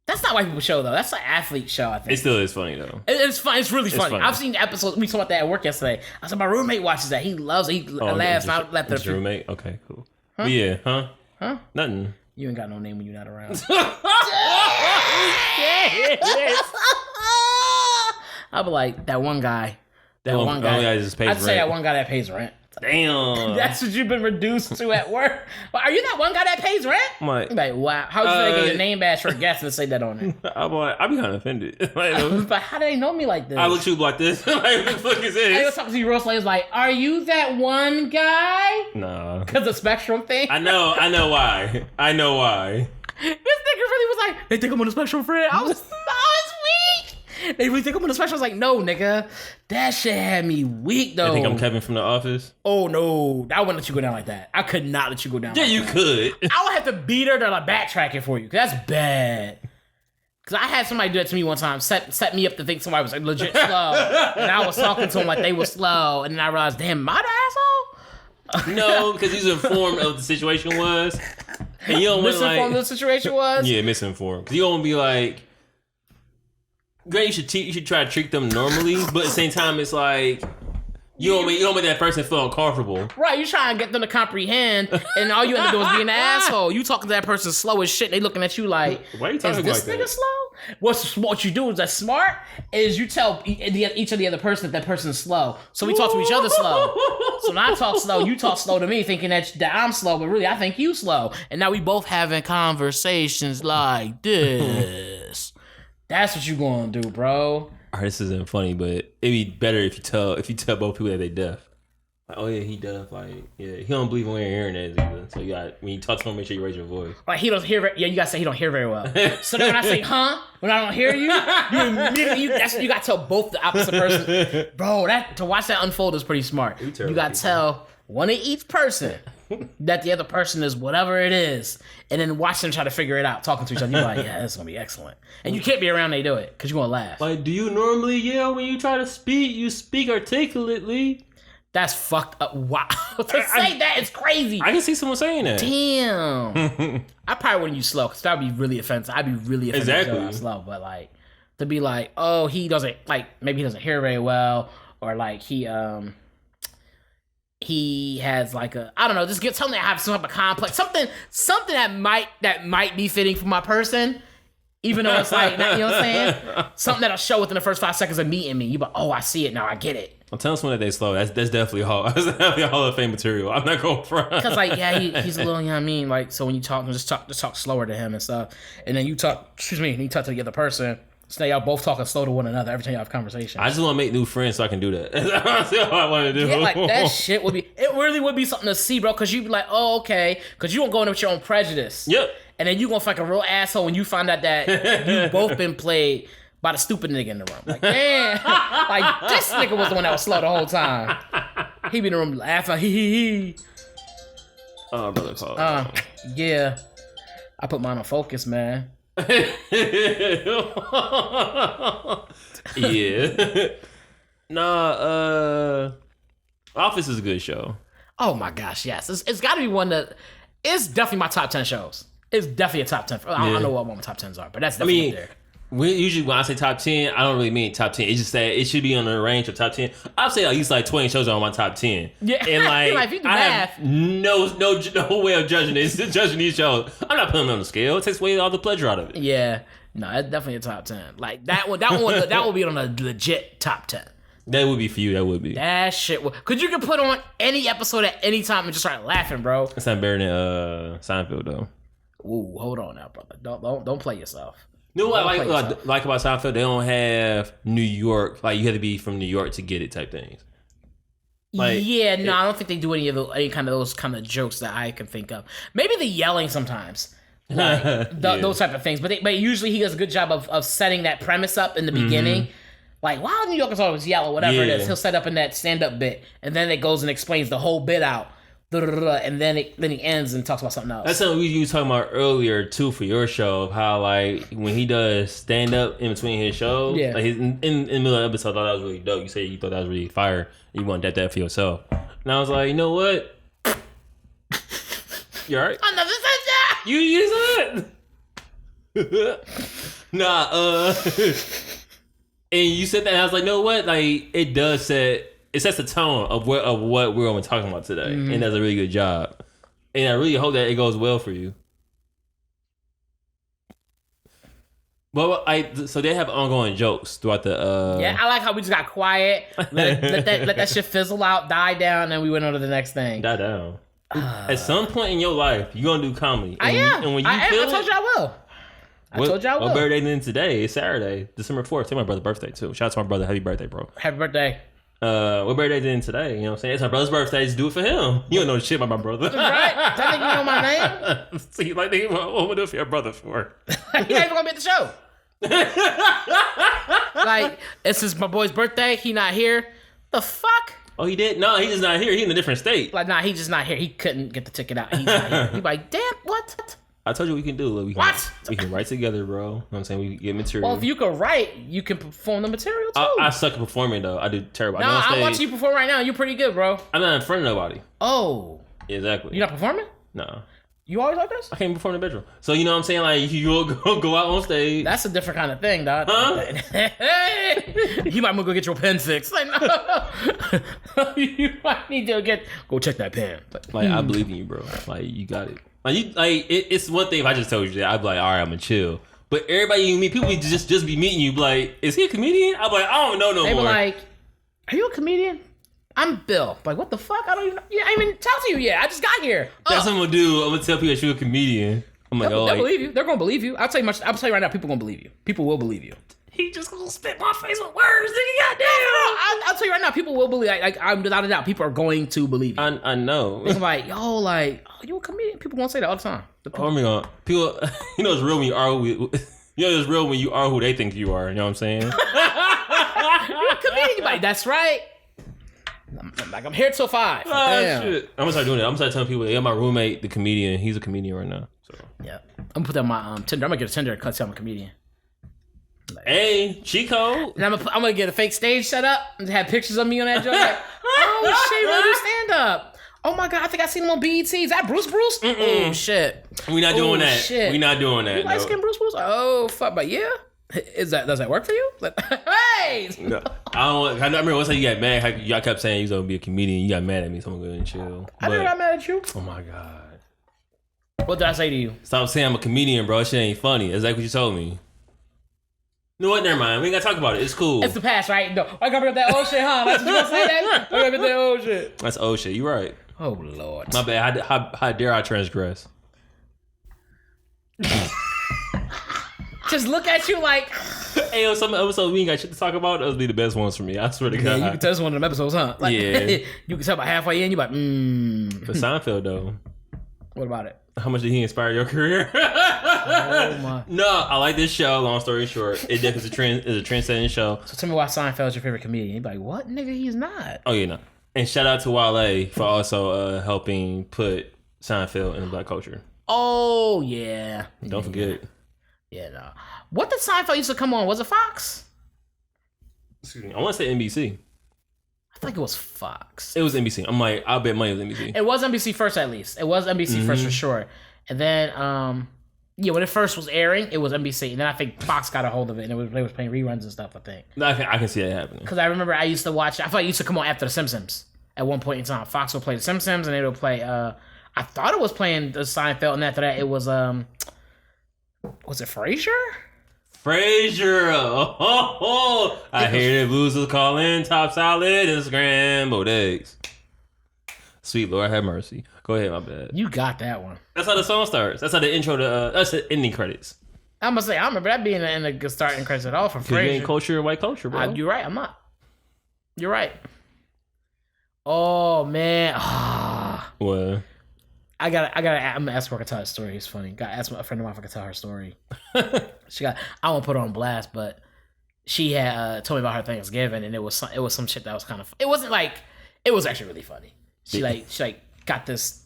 That's not white people show though. That's an athlete show, I think. It still is funny though. It's fun. It's really funny. I've seen the episodes. We talked about that at work yesterday. I said my roommate watches that. He loves it. He laughs. I left it. Your roommate? Okay, cool. Huh? Yeah, huh? Nothing. You ain't got no name when you're not around. I'll be like, that one guy. That one guy just pays rent. I'd say that one guy that pays rent. Damn. That's what you've been reduced to at work. But are you that one guy that pays rent? I'm like, wow. How would you get your name badge for a guest and say that on it? I'm like, I be kind of offended. But how do they know me like this? I look at you like this. Like, what the fuck is this? I was talking to you real slow. Like, are you that one guy? Nah. Because the Spectrum thing? I know why. This nigga really was like, they think I'm on the Spectrum, friend. I was weak. They really think I'm on the Spectrum. I was like, no, nigga. That shit had me weak, though. I think I'm Kevin from The Office. Oh, no. I wouldn't let you go down like that. I could not let you go down Yeah, like you that. could. I would have to beat her to like backtrack it for you. Because that's bad. Because I had somebody do that to me one time. Set me up to think somebody was like, legit slow. And I was talking to them like they were slow. And then I realized, damn, am I the asshole? No, because he's informed of the situation was. And you don't want Misinformed the situation was? Yeah, misinformed. Because you don't want to be like, great, you should try to treat them normally, but at the same time, it's like you don't make that person feel uncomfortable. Right, you trying to get them to comprehend, and all you end up doing is being an asshole. You talking to that person slow as shit, they looking at you like, why are you talking is this like nigga slow? What you do is that smart is you tell each of the other person that person's slow. So we talk to each other slow. So when I talk slow, you talk slow to me, thinking that I'm slow, but really I think you slow. And now we both having conversations like this. That's what you gonna do, bro. All right, this isn't funny, but it'd be better if you tell both people that they deaf. Like, oh yeah, he deaf. Like, yeah, he don't believe in wearing hearing aids either. So when you talk to him, make sure you raise your voice. Like he don't hear. Yeah, you gotta say he don't hear very well. So then when I say when I don't hear you, you gotta tell both the opposite person, bro. To watch that unfold is pretty smart. You gotta tell one of each person that the other person is whatever it is, and then watch them try to figure it out, talking to each other. You're like, yeah, this is gonna be excellent. And you can't be around they do it because you're gonna laugh. Like, do you normally yell when you try to speak? You speak articulately. That's fucked up. Wow. To say that is crazy. I can see someone saying that. Damn. I probably wouldn't use slow because that would be really offensive. I'd be really offended if I was slow. But like, to be like, oh, he doesn't, like, maybe he doesn't hear very well, or like he has like I don't know, just get something that has some type of complex, something that might be fitting for my person. Even though it's like, you know what I'm saying? Something that'll show within the first 5 seconds of meeting me. You be like, oh, I see it now. I get it. I'm telling someone that they slow. That's definitely That's definitely Hall of Fame material. I'm not going front. Because like, yeah, he's a little, you know what I mean? Like, so when you talk, just talk slower to him and stuff. And then you talk to the other person. So now y'all both talking slow to one another every time you have a conversation. I just want to make new friends so I can do that. That's all I want to do. Yeah, like that shit it really would be something to see, bro. Because you'd be like, oh, okay. Because you won't go in with your own prejudice. Yep. And then you gonna fuck a real asshole when you find out that you both been played by the stupid nigga in the room. Like, damn. Like, this nigga was the one that was slow the whole time. He be in the room laughing. He. Oh, brother, call. Yeah. I put mine on focus, man. Yeah. Nah, Office is a good show. Oh my gosh, yes. It's got to be one that... It's definitely my top 10 shows. It's definitely a top 10. I don't know what my top 10s are, but that's definitely up there. Usually when I say top 10, I don't really mean top 10. It's just that it should be on the range of top 10. I'd say at least like 20 shows are on my top 10. Yeah. And like, if you do I math, have no way of judging these shows. I'm not putting them on the scale. It takes away all the pleasure out of it. Yeah. No, that's definitely a top 10. Like that would be on a legit top 10. That would be for you. That would be. That shit. Cause you can put on any episode at any time and just start laughing, bro. It's not better than Seinfeld though. Ooh, hold on now, brother. Don't play yourself. No, what I like about Seinfeld, they don't have New York. Like you have to be from New York to get it type things. Like, I don't think they do any kind of those kind of jokes that I can think of. Maybe the yelling sometimes, like those type of things. But usually he does a good job of setting that premise up in the beginning. Like, wow, New Yorkers always yell or whatever it is. He'll set up in that stand-up bit, and then it goes and explains the whole bit out. And then he ends and talks about something else. That's something you were talking about earlier too for your show, of how like when he does stand up in between his shows, like in the middle of the episode, I thought that was really dope. You said you thought that was really fire. You want that for yourself. And I was like, you know what? You alright? I never said that. You use it. Nah. And you said that, and I was like, you know what? Like it sets the tone of what we're going to be talking about today, and does a really good job. And I really hope that it goes well for you. Well, so they have ongoing jokes throughout the. Yeah, I like how we just got quiet, let that shit fizzle out, die down, and we went on to the next thing. Die down. At some point in your life, you're gonna do comedy. I am. And when you I told you I will. I told you I will. What birthday then today? It's Saturday, December 4th. It's my brother's birthday too. Shout out to my brother. Happy birthday, bro. Happy birthday. What birthday then today? You know what I'm saying? It's my brother's birthday. Just do it for him. You don't know shit about my brother. Right? That nigga know my name? See, like, nigga, what am I do it for your brother for? He ain't even gonna be at the show. Like, this is my boy's birthday. He not here. The fuck? Oh, he did? No, he's just not here. He in a different state. Like, nah, he just not here. He couldn't get the ticket out. He's not here. He like, damn, what? I told you we can do. Look, we can write together, bro. You know what I'm saying? We can get material. Well, if you can write, you can perform the material too. I suck at performing though. I do terrible. No, I'm watching you perform right now. You're pretty good, bro. I'm not in front of nobody. Oh. Exactly. You're not performing? No. You always like this? I can't perform in the bedroom. So, you know what I'm saying? Like, you go out on stage. That's a different kind of thing, dog. Huh? You might go get your pen fixed. Like, no. You might need to go check that pen. Like, I believe in you, bro. Like, you got it. It's one thing if I just told you that, I'd be like, all right, I'm gonna chill. But everybody you meet, people just be meeting you, be like, is he a comedian? I'm like, I don't know no more. They be like, are you a comedian? I'm Bill. Like, what the fuck? I don't even know. Yeah, I ain't even talk to you yet. I just got here. That's what I'm gonna do. I'm gonna tell people that you're a comedian. I'm like, they'll believe you. They're gonna believe you. I'll tell you right now, people gonna believe you. People will believe you. He just gonna spit my face with words, nigga. Goddamn. I'll tell you right now, people will believe. Like, I'm without a doubt, people are going to believe you. I know. It's like, yo, like, oh, you a comedian? People won't say that all the time. Oh my god, people, you know it's real when you are who, you know it's real when you are who they think you are. You know what I'm saying? You're a comedian, like, that's right. I'm here till 5. Oh, shit. I'm gonna start doing it. I'm gonna start telling people, yeah, my roommate, the comedian, he's a comedian right now. So yeah, I'm gonna put that on my Tinder. I'm gonna get a Tinder and cut. I'm a comedian. Like, hey, Chico. And I'm gonna get a fake stage set up and have pictures of me on that joint. Like, oh shit, really do stand up. Oh my god, I think I seen him on BET. Is that Bruce? Oh shit. We not doing that. Shit. We not doing that. You light skin Bruce? Oh fuck, but yeah. Does that work for you? Like, hey! No, I remember one time you got mad. Y'all kept saying you was gonna be a comedian. You got mad at me, so I'm gonna go and chill. I never got mad at you. Oh my god. What did I say to you? Stop saying I'm a comedian, bro. That shit ain't funny. That's like what you told me. You know what? Never mind. We ain't gotta talk about it. It's cool. It's the past, right? No, I gotta bring up that old shit, huh? That's what you gonna say that? I gotta bring up that old shit. That's old shit. You right. Oh Lord. My bad. How dare I transgress? Just look at you like. Hey, on some episodes we ain't got shit to talk about. Those be the best ones for me. I swear to God. Yeah, you can tell this one of them episodes, huh? Like, yeah. You can tell about halfway in, you like, For Seinfeld though. What about it? How much did he inspire your career? Oh my. No, I like this show. Long story short, it is a trend-setting show. So tell me why Seinfeld's your favorite comedian. You'd be like, what? Nigga, he's not. Oh yeah, no. And shout out to Wale for also helping put Seinfeld in the black culture. Oh yeah. Don't forget. Yeah, no. What did Seinfeld used to come on? Was it Fox? Excuse me. I want to say NBC. I think it was Fox. It was NBC. I'm like, I'll bet money it was NBC. It was NBC first, at least. It was NBC first for sure. And then, yeah, when it first was airing, it was NBC. And then I think Fox got a hold of it, and they was playing reruns and stuff, I think. I can see that happening. Because I remember I used to watch, I thought it used to come on after The Simpsons at one point in time. Fox would play The Simpsons, and they would play, I thought it was playing the Seinfeld, and after that it was it Frasier? Frasier. Oh. I hear the blues is calling top salad and scrambled eggs. Sweet Lord have mercy. Go ahead, my bad. You got that one. That's how the song starts. That's how the intro to that's the ending credits. I must say, I remember that being in the starting credits at all for Frasier. You ain't culture, white culture, bro. You're right. I'm not. You're right. Oh man. What? I'm gonna ask her to tell her story. It's funny. Got ask a friend of mine if I could tell her story. I won't put her on blast, but she had told me about her Thanksgiving, and it was some shit that was kind of. It wasn't like it was actually really funny. She got this.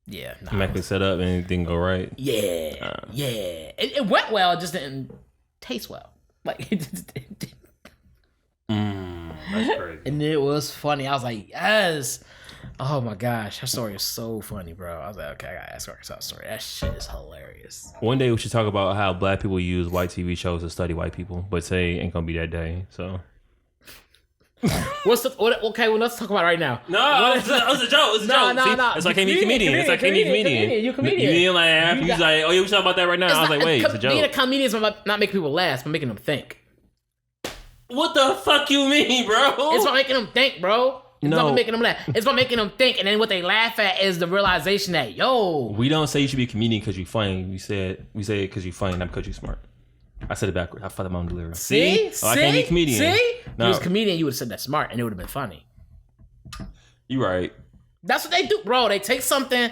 Yeah, Immaculate set up and it didn't go right. Yeah, yeah. It went well. It just didn't taste well. Like it didn't. That's crazy. And it was funny. I was like, yes. Oh my gosh, her story is so funny, bro. I was like, okay, I gotta ask her that story. That shit is hilarious. One day we should talk about how black people use white TV shows to study white people, but say ain't gonna be that day. So Okay, well, let's talk about it right now. No, it's a joke. It's a joke. No. That's why I can't be a comedian. That's why I can't be a comedian. You comedian. You didn't laugh. You was like, oh, yeah, we talking about that right now. I was like, wait, it's a joke. Being a comedian is about not making people laugh, but making them think. What the fuck you mean, bro? It's about making them think, bro. It's No. about making them laugh. It's about making them think, and then what they laugh at is the realization that, yo. We don't say you should be a comedian because you're funny. We say it because you're funny, not because you're smart. I said it backwards. I fucked up my own delivery. See? I can't be a comedian. See? No. If you was a comedian, you would have said that smart, and it would have been funny. You right. That's what they do, bro. They take something,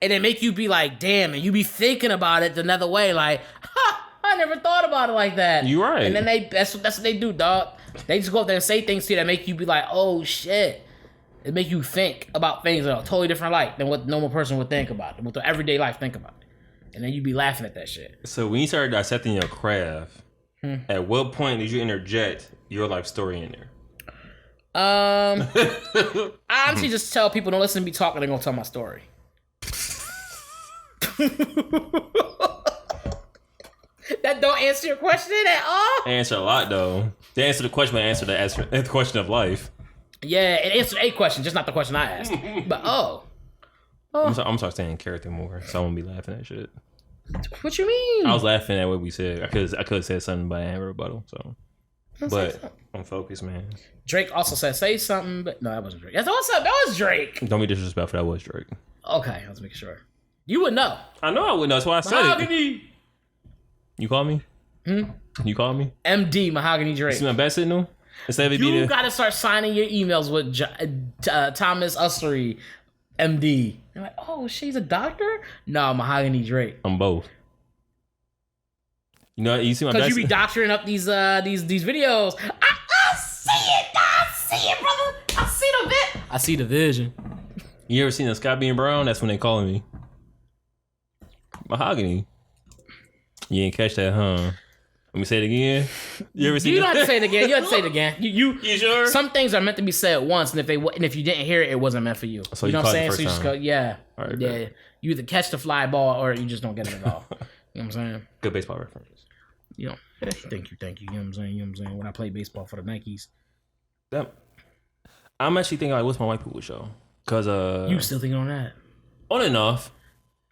and they make you be like, damn, and you be thinking about it another way, like, ha, I never thought about it like that. You right. And then that's what they do, dog. They just go up there and say things to you that make you be like, oh, shit. It make you think about things in a totally different light than what a normal person would think about it, what the everyday life think about it. And then you be laughing at that shit. So when you started dissecting your craft, at what point did you interject your life story in there? I honestly just tell people, don't listen to me talking, they're gonna tell my story. That don't answer your question at all? Answer a lot though. They answer the question, but answer the question of life. Yeah, it answered a question, just not the question I asked. But I'm sorry, staying in character more, so I won't be laughing at shit. What you mean? I was laughing at what we said. I could have said something, but I didn't have a rebuttal. So, but I'm focused, man. Drake also said say something, but no, that wasn't Drake. That's what's up. That was Drake. Don't be disrespectful. That was Drake. Okay, I was making sure. You would know. I know I would know. That's why I said Mahogany. it. You call me? You call me? MD Mahogany Drake. You see my bad signal? Instead of You gotta start signing your emails with Thomas Ussery, MD. You're like, oh, she's a doctor? No, Mahogany Drake. I'm both. You know, you see my because bad you be doctoring up these videos. I see it, brother. I see the vision. You ever seen the sky being brown? That's when they calling me. Mahogany. You didn't catch that, huh? Let me say it again. You ever seen You don't have to say it again. You have to say it again. You sure? Some things are meant to be said once, and if you didn't hear it, it wasn't meant for you. So you know what I'm saying? so So you just go, yeah, right, yeah. great. You either catch the fly ball or you just don't get it at all. You know what I'm saying? Good baseball reference. You know, thank you. You know what I'm saying? You know what I'm saying? When I played baseball for the Nikes. That, I'm actually thinking like, what's my white people show? Cause You still thinking on that? on and off.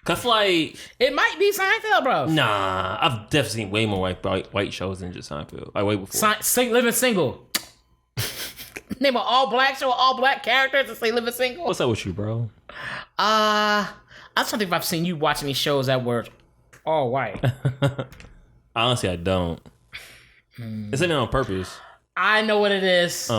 Cause like It might be Seinfeld, bro. nah, I've definitely seen way more white shows than just Seinfeld. Like way before. Living Single. Name an all black show, all black characters, and say Living Single. What's up with you, bro? I'm trying to think if I've seen you watching these shows that were all white. Honestly, I don't. It's in it on purpose. I know what it is.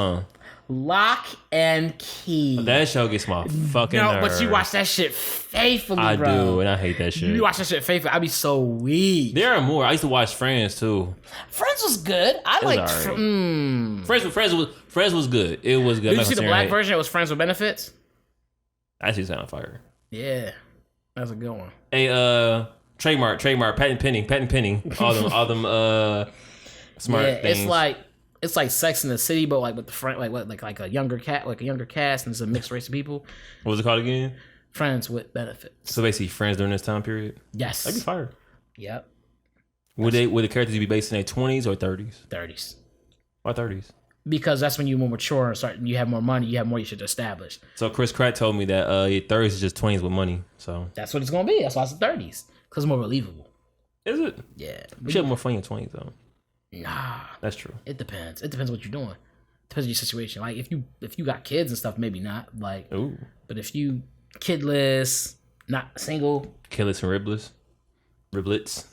Lock and Key. That show gets my fucking No, nerves. but you watch that shit faithfully, I bro. do, and I hate that shit. You watch that shit faithfully. I'd be so weak. There are more. I used to watch Friends too. Friends was good. I was liked alright. Friends was good. It was good. Did you see the black version? It was Friends with Benefits. Actually, sound fire. Yeah, that's a good one. Hey, trademark, patent pending. All them smart things. It's like Sex in the City, but like with the friend, like a younger cast, and it's a mixed race of people. What was it called again? Friends with Benefits. So basically, Friends during this time period. Yes, That'd be fire. Yep. Would the characters be based in their 20s or 30s? 30s. Why 30s? Because that's when you're more mature and start. You have more money. You have more you should establish. So Chris Pratt told me that 30s is just 20s with money. So That's what it's gonna be. That's why it's the 30s. Because it's more believable. is it? Yeah. We should have more fun in 20s though. Nah. That's true. It depends. It depends what you're doing. Depends on your situation. Like if you got kids and stuff, maybe not. Like, Ooh. but if you kidless, not single, Killets and riblets.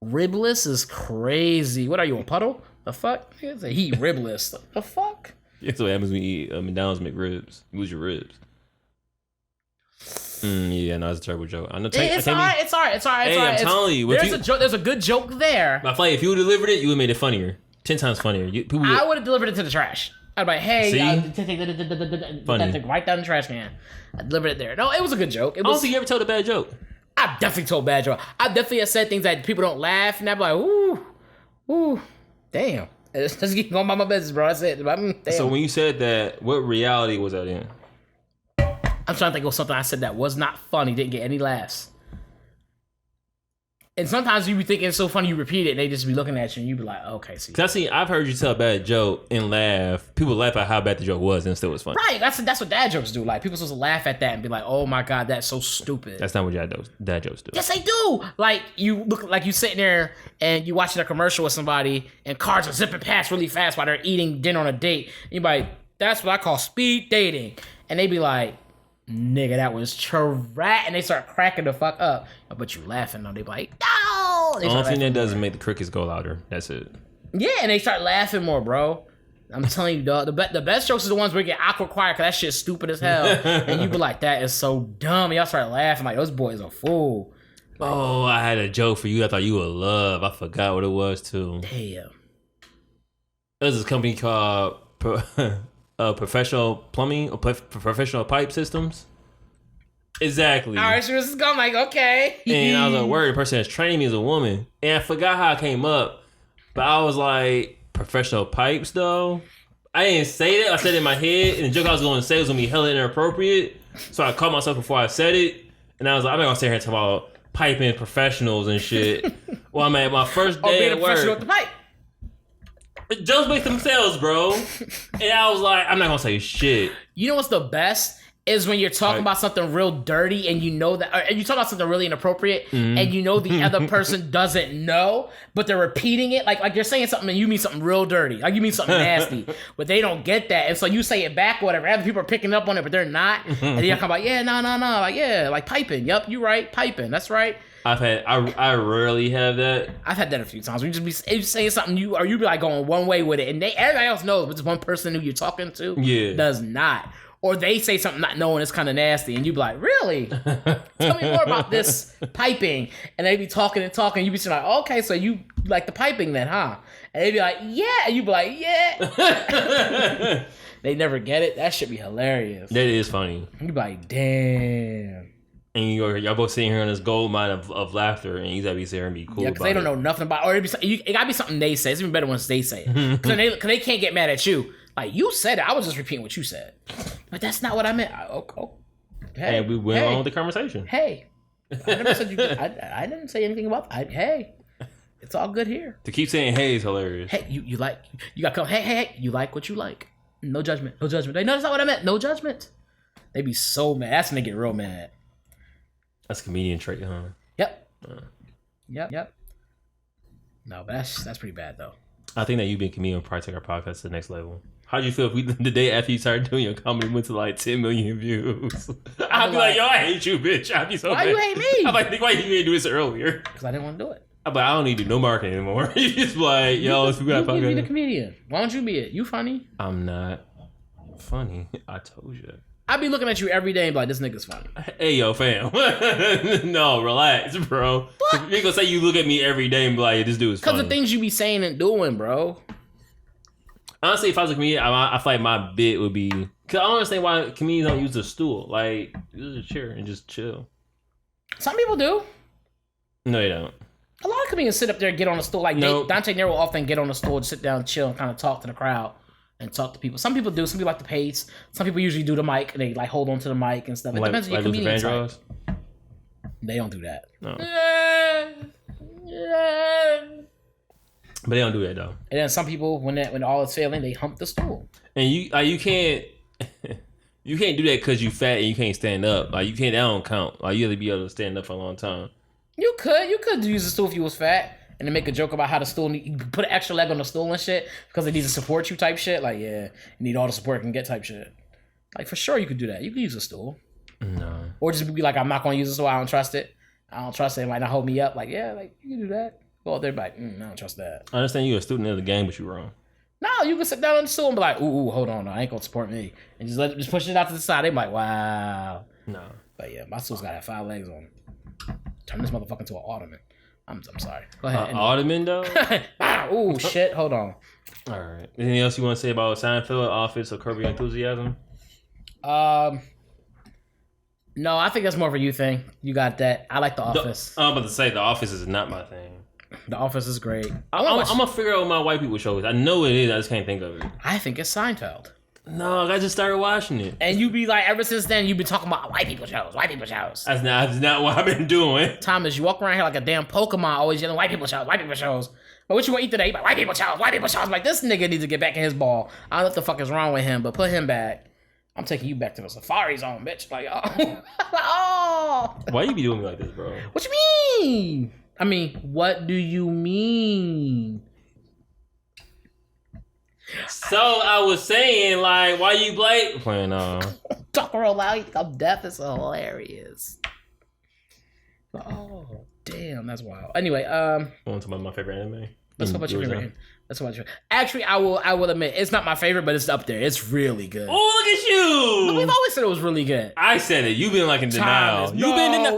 ribless is crazy. What are you, a puddle? The fuck? He ribless. The fuck? That's what happens when you eat McDonald's McRibs. You lose your ribs. Yeah, no, it's a terrible joke. I know. It's alright. Hey, I'm telling you, There's a good joke there. I feel like if you would have delivered it, you would have made it funnier. 10 times funnier. I would have delivered it to the trash. I'd be like, hey, See? Funny. right down the trash can. I delivered it there. No, it was a good joke. It I don't was. think you ever told a bad joke. I definitely told bad joke. I definitely have said things that people don't laugh, and I'd be like, ooh, damn. Let's keep going about my business, bro. That's it. Damn. So when you said that, what reality was that in? I'm trying to think of something I said that was not funny, didn't get any laughs. And sometimes you be thinking it's so funny, you repeat it, and they just be looking at you, and you be like, okay, see. Cause I've heard you tell a bad joke and laugh. People laugh at how bad the joke was, and it still was funny. Right, that's what dad jokes do. Like, people supposed to laugh at that and be like, oh my God, that's so stupid. That's not what dad jokes do. Yes, they do. Like, you look like you sitting there and you watching a commercial with somebody, and cars are zipping past really fast while they're eating dinner on a date. And you be like, that's what I call speed dating. And they be like, nigga, that was trash. And they start cracking the fuck up. But you laughing though. They be like, no. The only thing that does is make the crickets go louder. That's it. Yeah, and they start laughing more, bro. I'm telling you, dog. The best jokes are the ones where you get awkward quiet because that shit's stupid as hell. And you be like, that is so dumb. And y'all start laughing like, those boys are fool. Like, oh, I had a joke for you. I thought you would love. I forgot what it was too. Damn. There's this company called Professional Plumbing or Professional Pipe Systems. Exactly. All right, so this is going like, okay. And I was like, word, the person that's training me is a woman. And I forgot how it came up. But I was like, professional pipes though? I didn't say that. I said it in my head. And the joke I was going to say was going to be hella inappropriate. So I caught myself before I said it. And I was like, I'm not going to sit here and talk about piping professionals and shit. Well, I'm at my first day being at a professional work. with the pipe. Jokes make themselves, bro. And I was like, I'm not going to say shit. You know what's the best? Is when you're talking about something real dirty and you know that, or you talk about something really inappropriate and you know the other person doesn't know, but they're repeating it. Like you're saying something and you mean something real dirty. Like you mean something nasty, but they don't get that. And so you say it back or whatever. Other people are picking up on it, but they're not. And then you come like, yeah, no. Like, yeah, like piping. Yep, you right. Piping. That's right. I rarely have that. I've had that a few times. Where you just be saying something you be like going one way with it, and everybody else knows, but this one person who you're talking to does not. Or they say something not knowing it's kind of nasty, and you be like, really? Tell me more about this piping. And they be talking and talking. You be saying like, okay, so you like the piping then, huh? And they be like, yeah. And you be like, yeah. They never get it. That should be hilarious. That is funny. You be like, damn. And y'all both sitting here on this gold mine of laughter, and you gotta be sitting here and be cool. Yeah, because they don't know nothing about it. Or it gotta be something they say. It's even better once they say it. Because they can't get mad at you. Like, you said it. I was just repeating what you said. But that's not what I meant. Hey, and we went on with the conversation. Hey. I never said you I didn't say anything about that. Hey. It's all good here. To keep saying hey is hilarious. Hey, you got to come. Hey. You like what you like. No judgment. No judgment. They know that's not what I meant. No judgment. They be so mad. That's when they get real mad. That's a comedian trait, huh? Yep. Yep. No, but that's pretty bad, though. I think that you being a comedian will probably take our podcast to the next level. How'd you feel if the day after you started doing your comedy went to like 10 million views? I'd be like, yo, I hate you, bitch. I'd be so why mad. You hate me? I'm like, why you didn't do this earlier? Because I didn't want to do it. But I don't need to do no marketing anymore. You just like, yo, let's you be the comedian. Why don't you be it? You funny? I'm not funny. I told you. I'd be looking at you every day and be like, this nigga's funny. Hey, yo, fam. No, relax, bro. You ain't gonna say you look at me every day and be like, this dude is funny. Because the things you be saying and doing, bro. Honestly, if I was a comedian, I feel like my bit would be... Because I don't understand why comedians don't use a stool. Like, use a chair and just chill. Some people do. No, they don't. A lot of comedians sit up there and get on a stool. Like, nope. Dante Nero will often get on a stool, sit down, chill, and kind of talk to the crowd. And talk to people. Some people do. Some people like the pace. Some people usually do the mic. And they like hold on to the mic and stuff. It depends on your comedian type. They don't do that. No. But they don't do that though. And then some people, when all is failing, they hump the stool. And you can't you can't do that because you fat and you can't stand up. Like you can't. That don't count. Like you have to be able to stand up for a long time. You could use the stool if you was fat. And then make a joke about how the stool you put an extra leg on the stool and shit because it needs to support you type shit. Like, yeah, you need all the support it can get type shit. Like, for sure you could do that. You could use a stool. No. Or just be like, I'm not going to use the stool. I don't trust it. It might not hold me up. Like, yeah, like, you can do that. Well, they're like, I don't trust that. I understand you're a student of the game, but you're wrong. No, you can sit down on the stool and be like, ooh, hold on. No, I ain't going to support me. And just push it out to the side. They be like, wow. No. But yeah, my stool's got to have 5 legs on it. Turn this motherfucker into an ottoman. I'm sorry. Go ahead. Ottoman though? Oh shit! Hold on. All right. Anything else you want to say about Seinfeld, Office, or Curb Your Enthusiasm? No, I think that's more of a you thing. You got that. I like The Office. I'm about to say The Office is not my thing. The Office is great. I'm gonna figure out what my white people show is. I know it is. I just can't think of it. I think it's Seinfeld. No, I just started watching it. And you be like, ever since then, you've been talking about white people shows. That's not what I've been doing. Thomas, you walk around here like a damn Pokemon, always yelling white people shows. But what you want to eat today? You like, white people shows. I'm like, this nigga needs to get back in his ball. I don't know what the fuck is wrong with him, but put him back. I'm taking you back to the Safari Zone, bitch. Like, oh. Oh. Why you be doing me like this, bro? What you mean? I mean, what do you mean? So I was saying, like, why you playing Talk real loud. You think I'm deaf? It's hilarious. Oh, damn, that's wild. Anyway, want to talk about my favorite anime? Let's talk about your favorite. Actually, I will admit it's not my favorite, but it's up there. It's really good. Oh, look at you! But we've always said it was really good. I said it. You've been like in denial.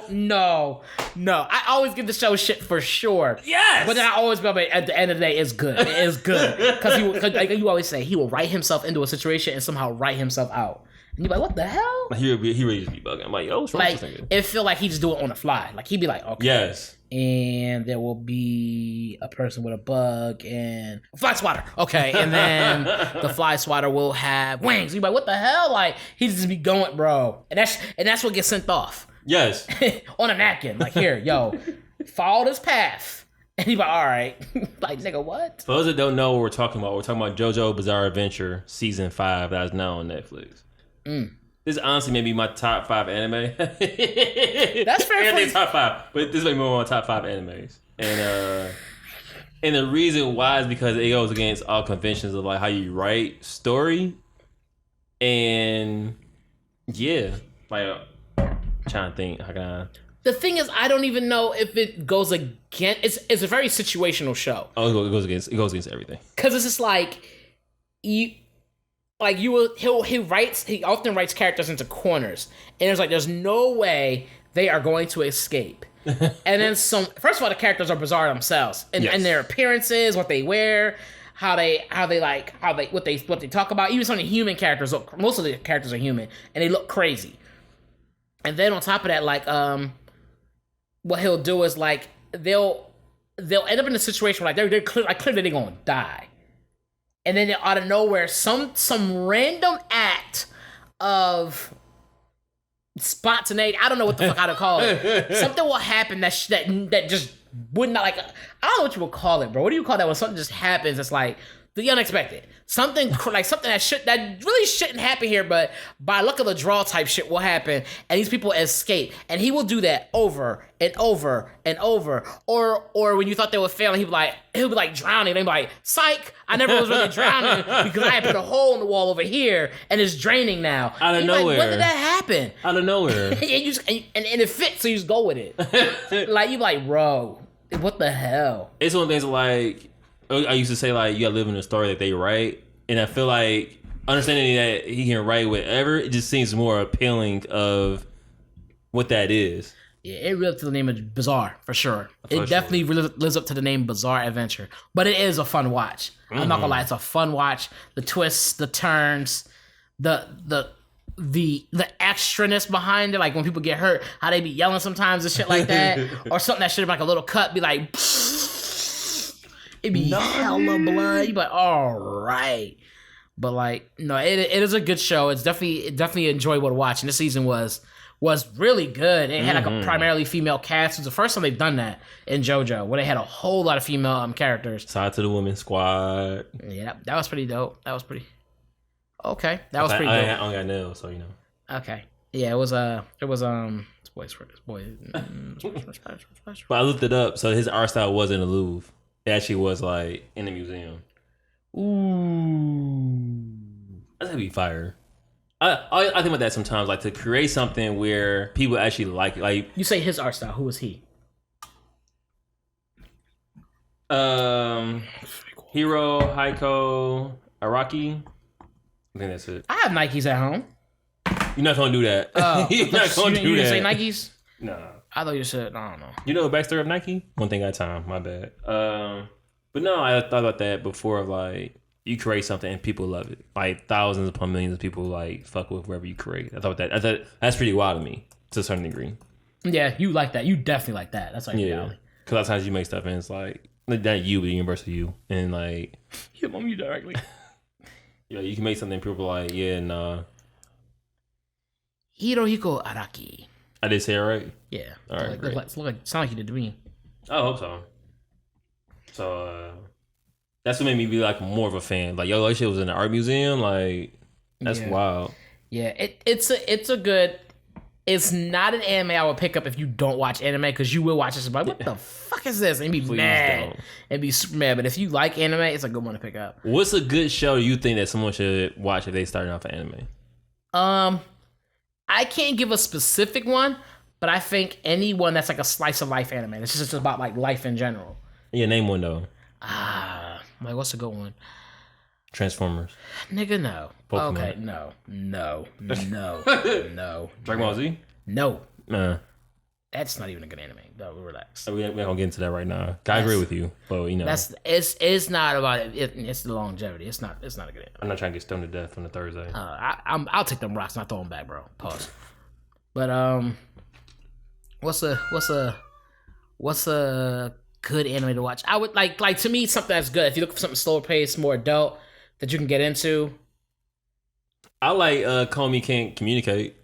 No. I always give the show shit for sure. Yes. But then I always go, at the end of the day, it's good. It is good because like you always say, he will write himself into a situation and somehow write himself out. And you're like, what the hell? He really just be bugging. I'm like, yo, what's wrong with this nigga? It feel like he just do it on the fly. Like he'd be like, okay. Yes. And there will be a person with a bug and a fly swatter. Okay. And then the fly swatter will have wings. You're like, what the hell? Like, he just be going, bro. And that's what gets sent off. Yes. On a napkin. Like, here, yo, follow this path. And he's like, all right. Like, nigga, what? For those that don't know what we're talking about JoJo Bizarre Adventure Season 5 that is now on Netflix. This honestly may be my top 5 anime. That's fair. And top 5, but this may be one of my top 5 animes. And the reason why is because it goes against all conventions of like how you write story. And yeah, like trying to think, how can I? The thing is, I don't even know if it goes against. It's a very situational show. Oh, it goes against everything. Because it's just like he often writes characters into corners, and there's no way they are going to escape. And then first of all, the characters are bizarre themselves, and their appearances, what they wear, what they talk about. Even some of the human characters most of the characters are human, and they look crazy. And then on top of that, like what he'll do is like they'll end up in a situation where like they're clearly they're gonna die. And then out of nowhere, some random act of spontaneity, I don't know what the fuck how to call it. Something will happen that just would not, like, I don't know what you would call it, bro. What do you call that when something just happens? It's like the unexpected. Something that really shouldn't happen here, but by luck of the draw type shit will happen, and these people escape. And he will do that over and over and over. Or when you thought they were failing, he'll be like drowning. They'll be like, psych, I never was really drowning because I had put a hole in the wall over here and it's draining now. Out of nowhere. Like, when did that happen? Out of nowhere. and it fits, so you just go with it. Like, you like, bro, what the hell? It's one of the things like, I used to say, like, you gotta live in the story that they write. And I feel like understanding that he can write whatever, it just seems more appealing of what that is. Yeah, it lives up to the name of Bizarre, for sure. It definitely lives up to the name Bizarre Adventure. But it is a fun watch. I'm not gonna lie, it's a fun watch. The twists, the turns, the extraness behind it, like when people get hurt, how they be yelling sometimes and shit like that. Or something that should have like a little cut, be like... It'd be hella blood. You'd be like, all right. But like, no, it is a good show. It's definitely enjoyable to watch. And this season was really good. It had like a primarily female cast. It was the first time they've done that in JoJo, where they had a whole lot of female characters. Side to the women's squad. Yeah, that was pretty dope. That was pretty... Okay, that was pretty dope. I only got nails, so you know. Okay. Yeah, it was boys. But I looked it up, so his art style wasn't a Louvre. It actually was like in the museum. Ooh, That's gonna be fire. I think about that sometimes, like to create something where people actually like it. Like, you say his art style. Who was he? Hiro Heiko Araki. I think that's it. I have Nikes at home. You're not gonna do that. You're not gonna do that. You didn't say Nikes? No. I thought you said, I don't know. You know the backstory of Nike? One thing at a time. My bad. But no, I thought about that before. Of like, you create something and people love it. Like thousands upon millions of people like fuck with wherever you create. I thought that's pretty wild to me to a certain degree. Yeah, you like that. You definitely like that. That's like reality. Because lots of times you make stuff and it's like not you, but universal you, and like hit on you directly. Yeah, you can make something people like, yeah, nah. Hirohiko Araki. I did say it right? Yeah. All right, great. Sound like you did to me. I hope so. So, that's what made me be like more of a fan. Like, yo, that shit was in the art museum. Like, that's wild. Yeah, it's a good. It's not an anime I would pick up if you don't watch anime, because you will watch this and be like, what the fuck is this? And be mad. Don't. And be super mad. But if you like anime, it's a good one to pick up. What's a good show you think that someone should watch if they starting off anime? I can't give a specific one, but I think anyone that's like a slice of life anime. It's just about like life in general. Yeah, name one though. Like what's a good one? Transformers. Nigga, no. Pokemon. Okay, no. Dragon Ball Z? No. Nah. That's not even a good anime. No, relax. We're not gonna get into that right now. I agree with you, but you know, it's not about it. It's the longevity. It's not a good anime. I'm not trying to get stoned to death on a Thursday. I'll take them rocks and I'll throw them back, bro. Pause. But what's a good anime to watch? I would like to me something that's good. If you look for something slower paced, more adult that you can get into. I like Call Me Can't Communicate.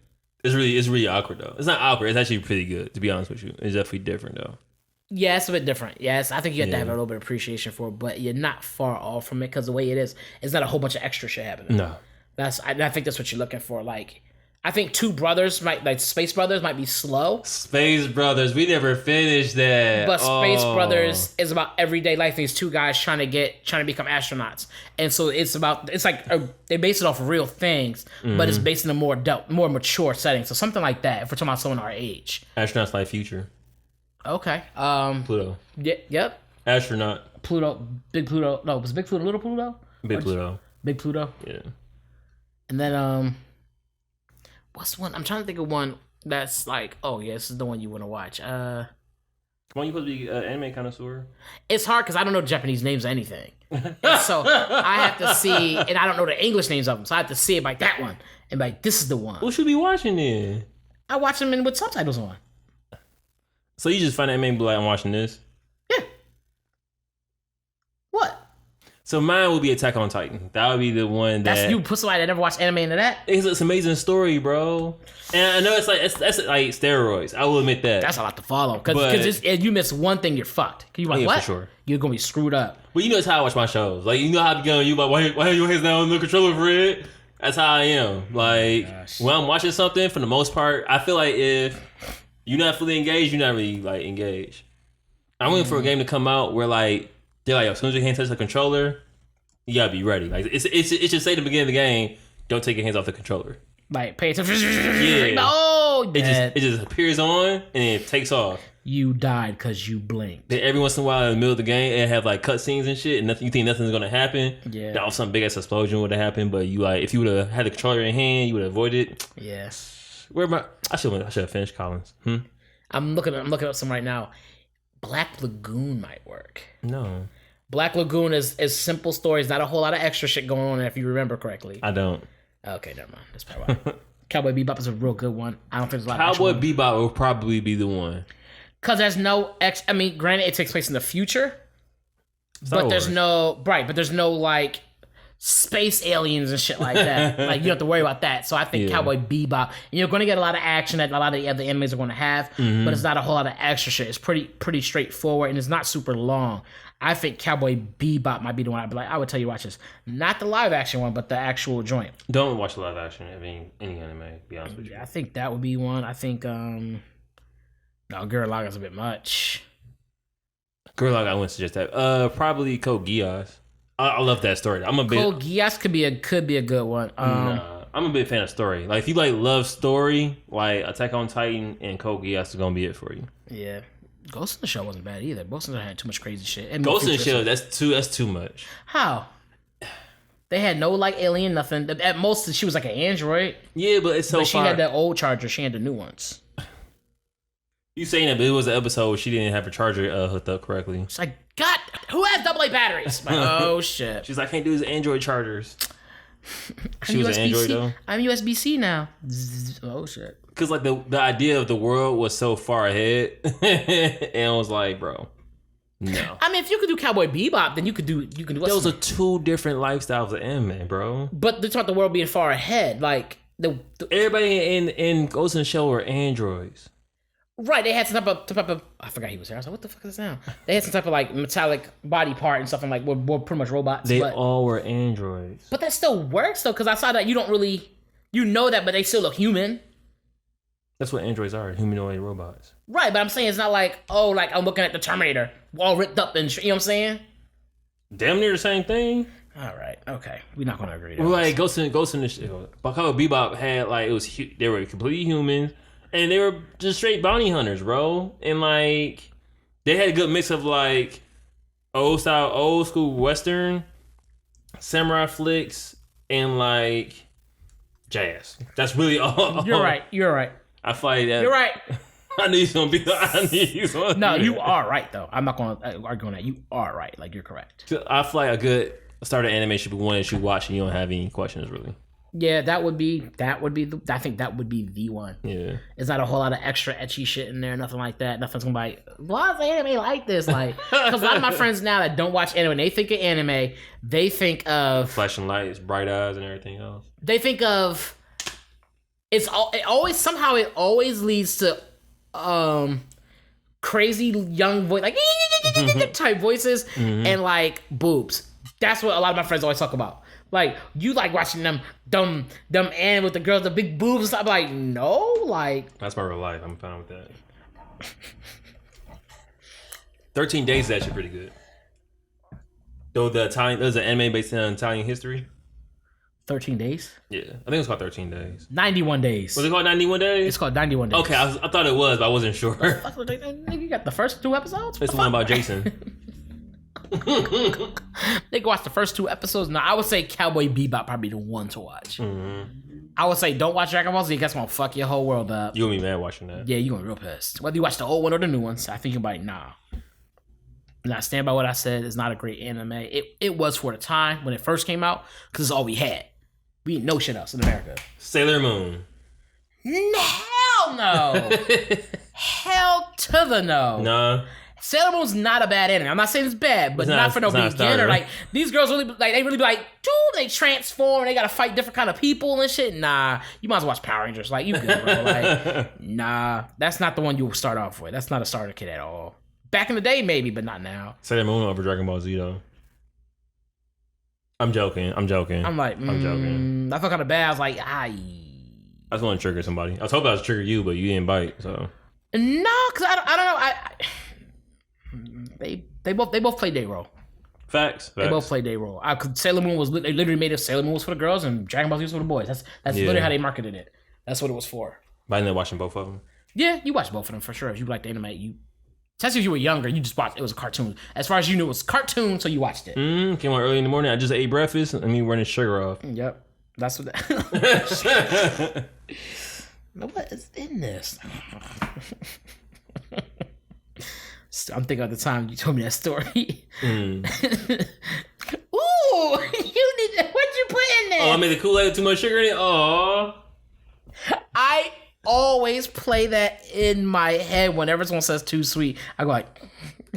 It's really awkward though. It's not awkward. It's actually pretty good, to be honest with you. It's definitely different though. Yeah, it's a bit different. Yes, I think you have to have a little bit of appreciation for it, but you're not far off from it because the way it is, it's not a whole bunch of extra shit happening. No, I think that's what you're looking for. Like, I think Two Brothers Space Brothers might be slow. Space Brothers, we never finished that. But Space Brothers is about everyday life. These two guys trying to become astronauts, and so it's like they base it off of real things, but it's based in a more adult, more mature setting. So something like that. If we're talking about someone our age, Astronauts Like Future. Okay. Pluto. Yep. Astronaut. Pluto. Big Pluto. No, was Big Pluto Little Pluto? Big Pluto. Big Pluto. Yeah. And then what's one? I'm trying to think of one that's like, oh yeah, this is the one you want to watch. Come on, you supposed to be an anime connoisseur. It's hard because I don't know Japanese names or anything, and so I have to see, and I don't know the English names of them, so I have to see it like that one, and like this is the one. What should we be watching then? I watch them with subtitles on. So you just find anime and be like, I'm watching this? Yeah. What? So mine would be Attack on Titan. That would be the one that... That's you put somebody that never watched anime into that? It's an amazing story, bro. And I know that's like steroids. I will admit that. That's a lot to follow. Because if you miss one thing, you're fucked. Can you like, what? For sure. You're going to be screwed up. Well, you know that's how I watch my shows. Like, you know how I be going, you like, why are your hands down on the controller for it? That's how I am. Like, when I'm watching something, for the most part, I feel like if you're not fully engaged, you're not really, like, engaged. I'm waiting for a game to come out where, like, they're like, as soon as your hand touches the controller, you gotta be ready. Like, it should say at the beginning of the game, don't take your hands off the controller. Like, pay attention. Yeah. No, it just appears on, and then it takes off. You died because you blinked. Then every once in a while, in the middle of the game, it have like cutscenes and shit, and you think nothing's gonna happen. Yeah. Now some big ass explosion would have happened, but you like if you would have had the controller in hand, you would have avoided it. Yes. Where am I? I should have finished Collins. I'm looking up some right now. Black Lagoon might work. No. Black Lagoon is simple stories, not a whole lot of extra shit going on if you remember correctly. I don't. Okay, never mind. That's probably why. Cowboy Bebop is a real good one. I don't think there's a lot Cowboy of Bebop will probably be the one. Because there's no granted, it takes place in the future, but there's no like space aliens and shit like that. Like you don't have to worry about that. So I think Cowboy Bebop, and you're going to get a lot of action that a lot of the other animes are going to have, but it's not a whole lot of extra shit. It's pretty straightforward and it's not super long. I think Cowboy Bebop might be the one I'd be like, I would tell you watch this. Not the live action one, but the actual joint. Don't watch the live action of any anime, to be honest with you. I think that would be one. I think no, Gurren Lagann's a bit much. Gurren Lagann, I wouldn't suggest that. Probably Code Geass. I love that story. Code Geass could be a good one. Nah, I'm a big fan of story. Like if you like love story, like Attack on Titan and Code Geass is gonna be it for you. Yeah. Ghost in the Shell wasn't bad either. Ghost in the Shell had too much crazy shit. And Ghost in the Shell, that's too much. How? They had no like alien, nothing. At most, she was like an android. Yeah, but it's so she had the old charger. She had the new ones. You saying that, but it was an episode where she didn't have her charger hooked up correctly. She's like, God, who has AA batteries? Like, oh shit. She's like, I can't do these Android chargers. She was an Android though. I'm USB-C now. Oh shit. Because like the idea of the world was so far ahead, and I was like, bro, No. I mean, if you could do Cowboy Bebop, then you could do. Those are two different lifestyles of anime, bro. But they're talking about the world being far ahead. Like everybody in Ghost in the Shell were androids. Right, they had some type of I forgot he was there. I was like, what the fuck is this now? They had some type of like metallic body part and stuff, and like we're pretty much robots. They all were androids. But that still works though, because outside that you don't really that, but they still look human. That's what androids are, humanoid robots. Right, but I'm saying it's not like, oh, like I'm looking at the Terminator, all ripped up and you know what I'm saying? Damn near the same thing. All right, okay, we're not gonna agree. Like Ghost in the Shell, Cowboy Bebop had like they were completely humans. And they were just straight bounty hunters, bro. And like, they had a good mix of like old school Western, samurai flicks, and like jazz. That's really all. You're right. I feel like that. You're right. I knew you was gonna be. No, you are right though. I'm not gonna argue on that. You are right. Like you're correct. I feel like a good start of anime should be one that you watch and you don't have any questions really. Yeah, that would be I think that would be the one. Yeah. It's not a whole lot of extra etchy shit in there, nothing like that. Nothing's gonna be like, why is anime like this? Like, because a lot of my friends now that don't watch anime, when they think of anime, they think of flashing lights, bright eyes, and everything else. They think of it always leads to crazy young voice, like type voices, and like boobs. That's what a lot of my friends always talk about. Like, you like watching them dumb anime with the girls, the big boobs and stuff. I'm like, no, like... That's my real life. I'm fine with that. 13 Days is actually pretty good. Though there's an anime based on Italian history. 13 Days? Yeah. I think it's called 13 Days. 91 Days. Was it called 91 Days? It's called 91 Days. Okay, I thought it was, but I wasn't sure. You got the first 2 episodes? It's the one about Jason. They go watch the first 2 episodes. Now I would say Cowboy Bebop probably the one to watch. I would say don't watch Dragon Ball Z. That's gonna fuck your whole world up. You gonna be mad watching that? Yeah, you gonna be real pissed. Whether you watch the old one or the new ones, I think you're like, nah. And I stand by what I said. It's not a great anime. It was for the time when it first came out because it's all we had. We didn't know shit else in America. Sailor Moon. Hell no. Hell to the no. Nah. Sailor Moon's not a bad anime. I'm not saying it's bad, but not for no beginner. Like, these girls really, like, they really be like, dude, they transform, they gotta fight different kind of people and shit. Nah, you might as well watch Power Rangers. Like, you good, bro. Like, nah, that's not the one you start off with. That's not a starter kit at all. Back in the day, maybe, but not now. Sailor Moon over Dragon Ball Z, though. I'm joking. I'm like, I'm joking. I felt kind of bad. I was like, I just want to trigger somebody. I was hoping I was trigger you, but you didn't bite, so. No, because I don't know. They both play their role. Facts. They both play their role. Sailor Moon they literally made it. Sailor Moon was for the girls and Dragon Ball Z was for the boys. That's literally how they marketed it. That's what it was for. But I ended up watching both of them. Yeah, you watched both of them for sure. If you liked the anime, especially if you were younger, you just watched. It was a cartoon. As far as you knew, it was cartoon, so you watched it. Came on early in the morning. I just ate breakfast and me running sugar off. Yep, that's what. That... What is in this? I'm thinking of the time you told me that story. Ooh, you need that. What'd you put in there? Oh, I made the Kool-Aid with too much sugar in it. Aww. I always play that in my head whenever someone says too sweet. I go like,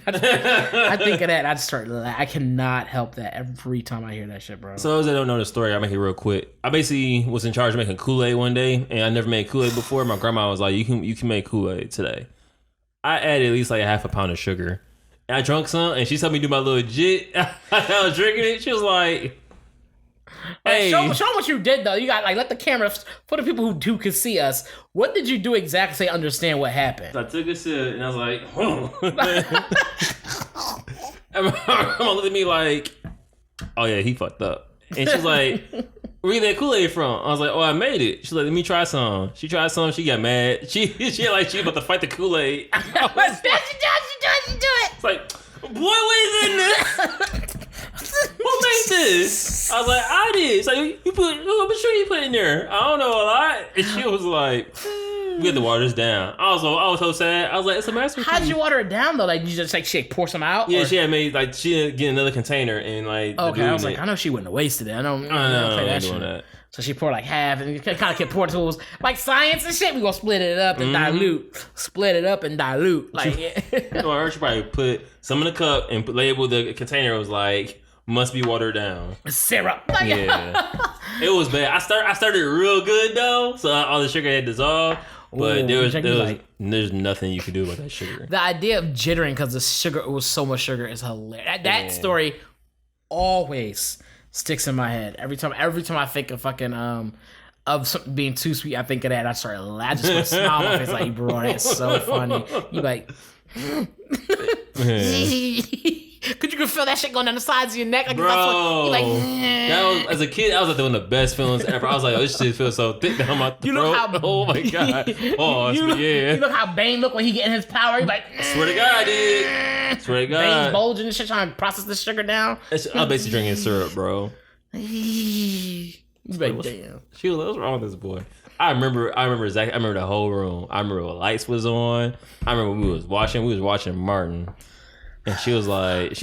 I think of that. I just start. I cannot help that every time I hear that shit, bro. So those that don't know the story, I'll make it real quick. I basically was in charge of making Kool-Aid one day, and I never made Kool-Aid before. My grandma was like, "You can make Kool-Aid today." I added at least like a half a pound of sugar. And I drunk some, and she saw me do my little jit. I was drinking it. She was like, "Hey, show what you did though. You got like let the camera for the people who can see us. What did you do exactly? So they understand what happened." So I took a sip, and I was like, and my grandma looked at me like, "Oh yeah, he fucked up." And she's like, "Where you get that Kool-Aid from?" I was like, "Oh, I made it." She's like, "Let me try some." She tried some. She got mad. She like she about to fight the Kool-Aid. She do it. It's like, boy, what is in this? Who made this? I was like, I did. It's like, I'm sure you put it in there. I don't know a lot. And she was like, we had to water this down. I was so sad. I was like, it's a masterpiece. How'd you water it down though? Like you just like pour some out? Yeah, or? she had made she had get another container and like. Okay, I was like, I know she wouldn't have wasted it. I don't play that shit. That. So she poured like half, and kind of kept pouring tools like science and shit. We gonna split it up and split it up and dilute. Like, I heard she probably put some in the cup and labeled the container. It was like must be watered down. Syrup. Yeah, it was bad. I started real good though, so all the sugar had dissolved. But there's nothing you could do about that sugar. The idea of jittering because the sugar, it was so much sugar, is hilarious. That story always sticks in my head. Every time I think of fucking of something being too sweet, I think of that. I start laughing. I just want to smile on my face like, bro, that's so funny. You like, cause you can feel that shit going down the sides of your neck. Like, bro, that's what, you like, that was, as a kid, that was like one of the best feelings ever. I was like, oh, this shit feels so thick down my throat. You know how, oh my god. You look how Bane look when he getting his power. He like, swear to God, dude. Swear to God. Bane's bulging and shit, trying to process the sugar down. I'm basically drinking syrup, bro. Like, damn. Shoot, what's wrong with this boy? I remember exactly. I remember the whole room. I remember when lights was on. I remember we was watching Martin. And she was like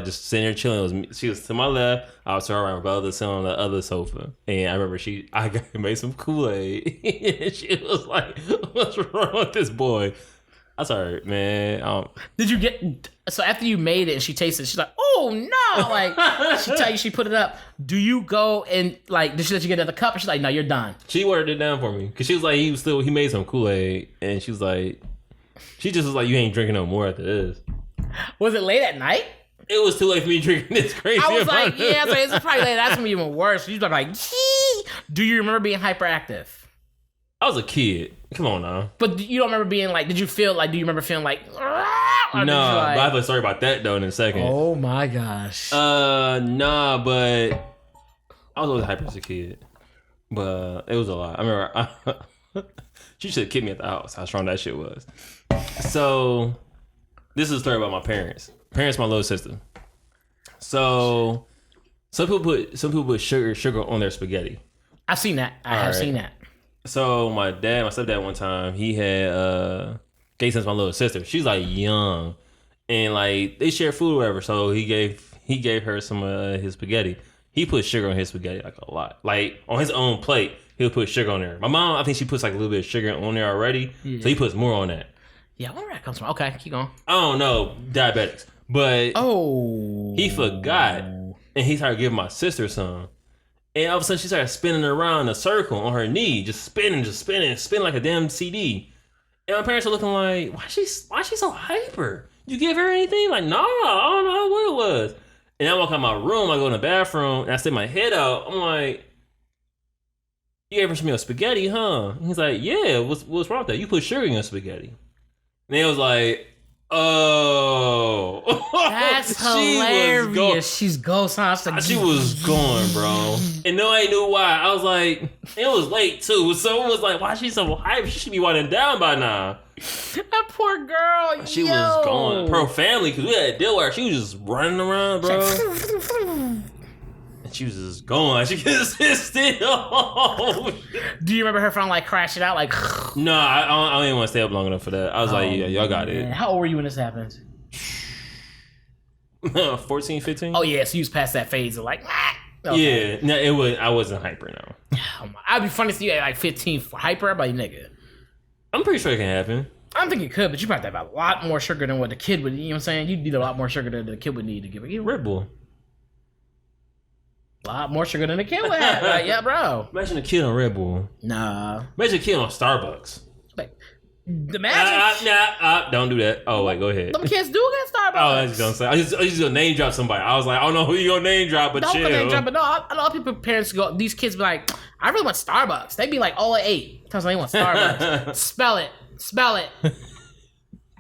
just sitting there chilling. She was to my left. I was to her right. My brother sitting on the other sofa. And I remember I made some Kool-Aid. And she was like, "What's wrong with this boy?" I was like, "Man." Did you get so after you made it and she tasted it? She's like, "Oh no!" Like she tell you she put it up. Do you go and like? Did she let you get another cup? And she's like, "No, you're done." She watered it down for me because she was like, he made some Kool-Aid, and she was like, she just was like, "You ain't drinking no more after this." Was it late at night? It was too late for me drinking this crazy. I was like, yeah, so it's probably late. That's gonna be even worse. You're like, gee. Do you remember being hyperactive? I was a kid. Come on now. But you don't remember being like, do you remember feeling like, no, but I have a story about that though in a second. Oh my gosh. Nah, but I was always hyper as a kid. But it was a lot. I remember she should have kicked me at the house, how strong that shit was. So this is a story about my parents. My little sister. So some people put sugar on their spaghetti. I've seen that. I have seen that. So my stepdad one time, he had gave some to my little sister. She's like young. And like they share food or whatever. So he gave her some of his spaghetti. He put sugar on his spaghetti like a lot. Like on his own plate, he'll put sugar on there. My mom, I think she puts like a little bit of sugar on there already. Yeah. So he puts more on that. Yeah, I wonder where that comes from. Okay, keep going. I don't know, diabetics. But he forgot. And he started giving my sister some. And all of a sudden she started spinning around in a circle on her knee. Just spinning like a damn CD. And my parents are looking like, why she so hyper? You give her anything? Like, nah, I don't know what it was. And I walk out my room, I go in the bathroom, and I stick my head out. I'm like, you gave her some of your spaghetti, huh? And he's like, yeah, what's wrong with that? You put sugar in your spaghetti. And it was like, oh. That's hilarious. She's ghost hunting. She was going, bro. And nobody knew why. I was like, it was late too. So it was like, why is she so hype? She should be winding down by now. That poor girl. She was going. Pro family, because we had a deal where she was just running around, bro. And she was just going. She couldn't sit still. Do you remember her phone like crashing out? Like, no, I don't even want to stay up long enough for that. I was like, yeah, y'all got it. How old were you when this happened? 14, 15. Oh yeah, so you was past that phase of like, okay. Yeah. No, I wasn't hyper now. I'd be funny to see you at like 15 hyper, but nigga. I'm pretty sure it can happen. I don't think it could, but you probably have a lot more sugar than what the kid would. You know what I'm saying? You need a lot more sugar than the kid would need to give it. Red Bull. A lot more sugar than the kid would have. Like, yeah, bro. Imagine a kid on Red Bull. Nah. Imagine a kid on Starbucks. Like, imagine. Don't do that. Oh, wait, go ahead. Them kids do get Starbucks. Oh, I was gonna say. I just gonna name drop somebody. I was like, I don't know who you gonna name drop, but chill. Name drop, but no, a lot of people, parents go, these kids be like, I really want Starbucks. They be like, all at 8. Tells them they want Starbucks. Spell it.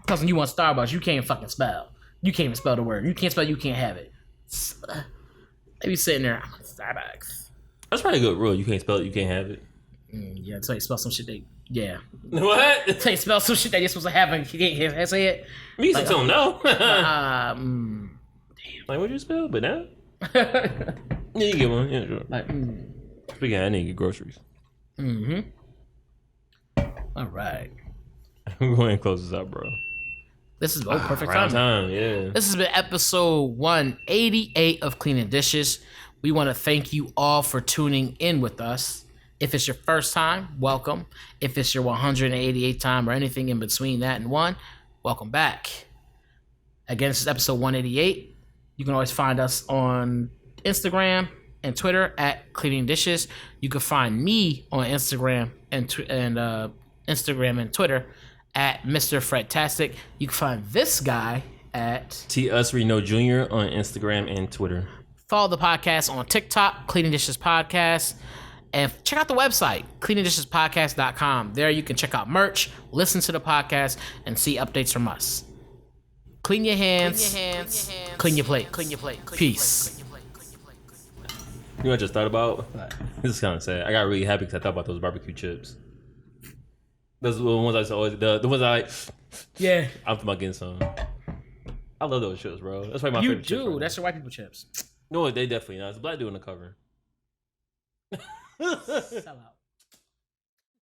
Tells them you want Starbucks. You can't fucking spell. You can't even spell the word. You can't spell, you can't have it. They be sitting there, I want Starbucks. That's probably a good rule. You can't spell it, you can't have it. Yeah, until you spell some shit yeah. What? Until you spell some shit that you're supposed to have and you can't say it. Me like, don't know. Damn. Like, what'd you spell? Banana? Yeah, you get one. Yeah, sure. Like, Speaking of, I need to get groceries. All right. I'm going to close this out, bro. This is perfect time. Yeah. This has been episode 188 of Cleaning Dishes. We want to thank you all for tuning in with us. If it's your first time, welcome. If it's your 188th time or anything in between that and one, welcome back. Again, this is episode 188. You can always find us on Instagram and Twitter at Cleaning Dishes. You can find me on Instagram and Twitter at Mr. Fredtastic. You can find this guy at T. Us Reno Jr. on Instagram and Twitter. Follow the podcast on TikTok, Cleaning Dishes Podcast. And check out the website, cleaningdishespodcast.com. There you can check out merch, listen to the podcast, and see updates from us. Clean your hands, clean your plate. Peace. You know what I just thought about? This is kind of sad. I got really happy because I thought about those barbecue chips. Those are the ones I always, the ones I like. Yeah. I'm thinking about getting some. I love those chips, bro. That's probably my favorite chips. You do. That's your white people chips. No, they definitely not. It's a black dude on the cover. Sell out.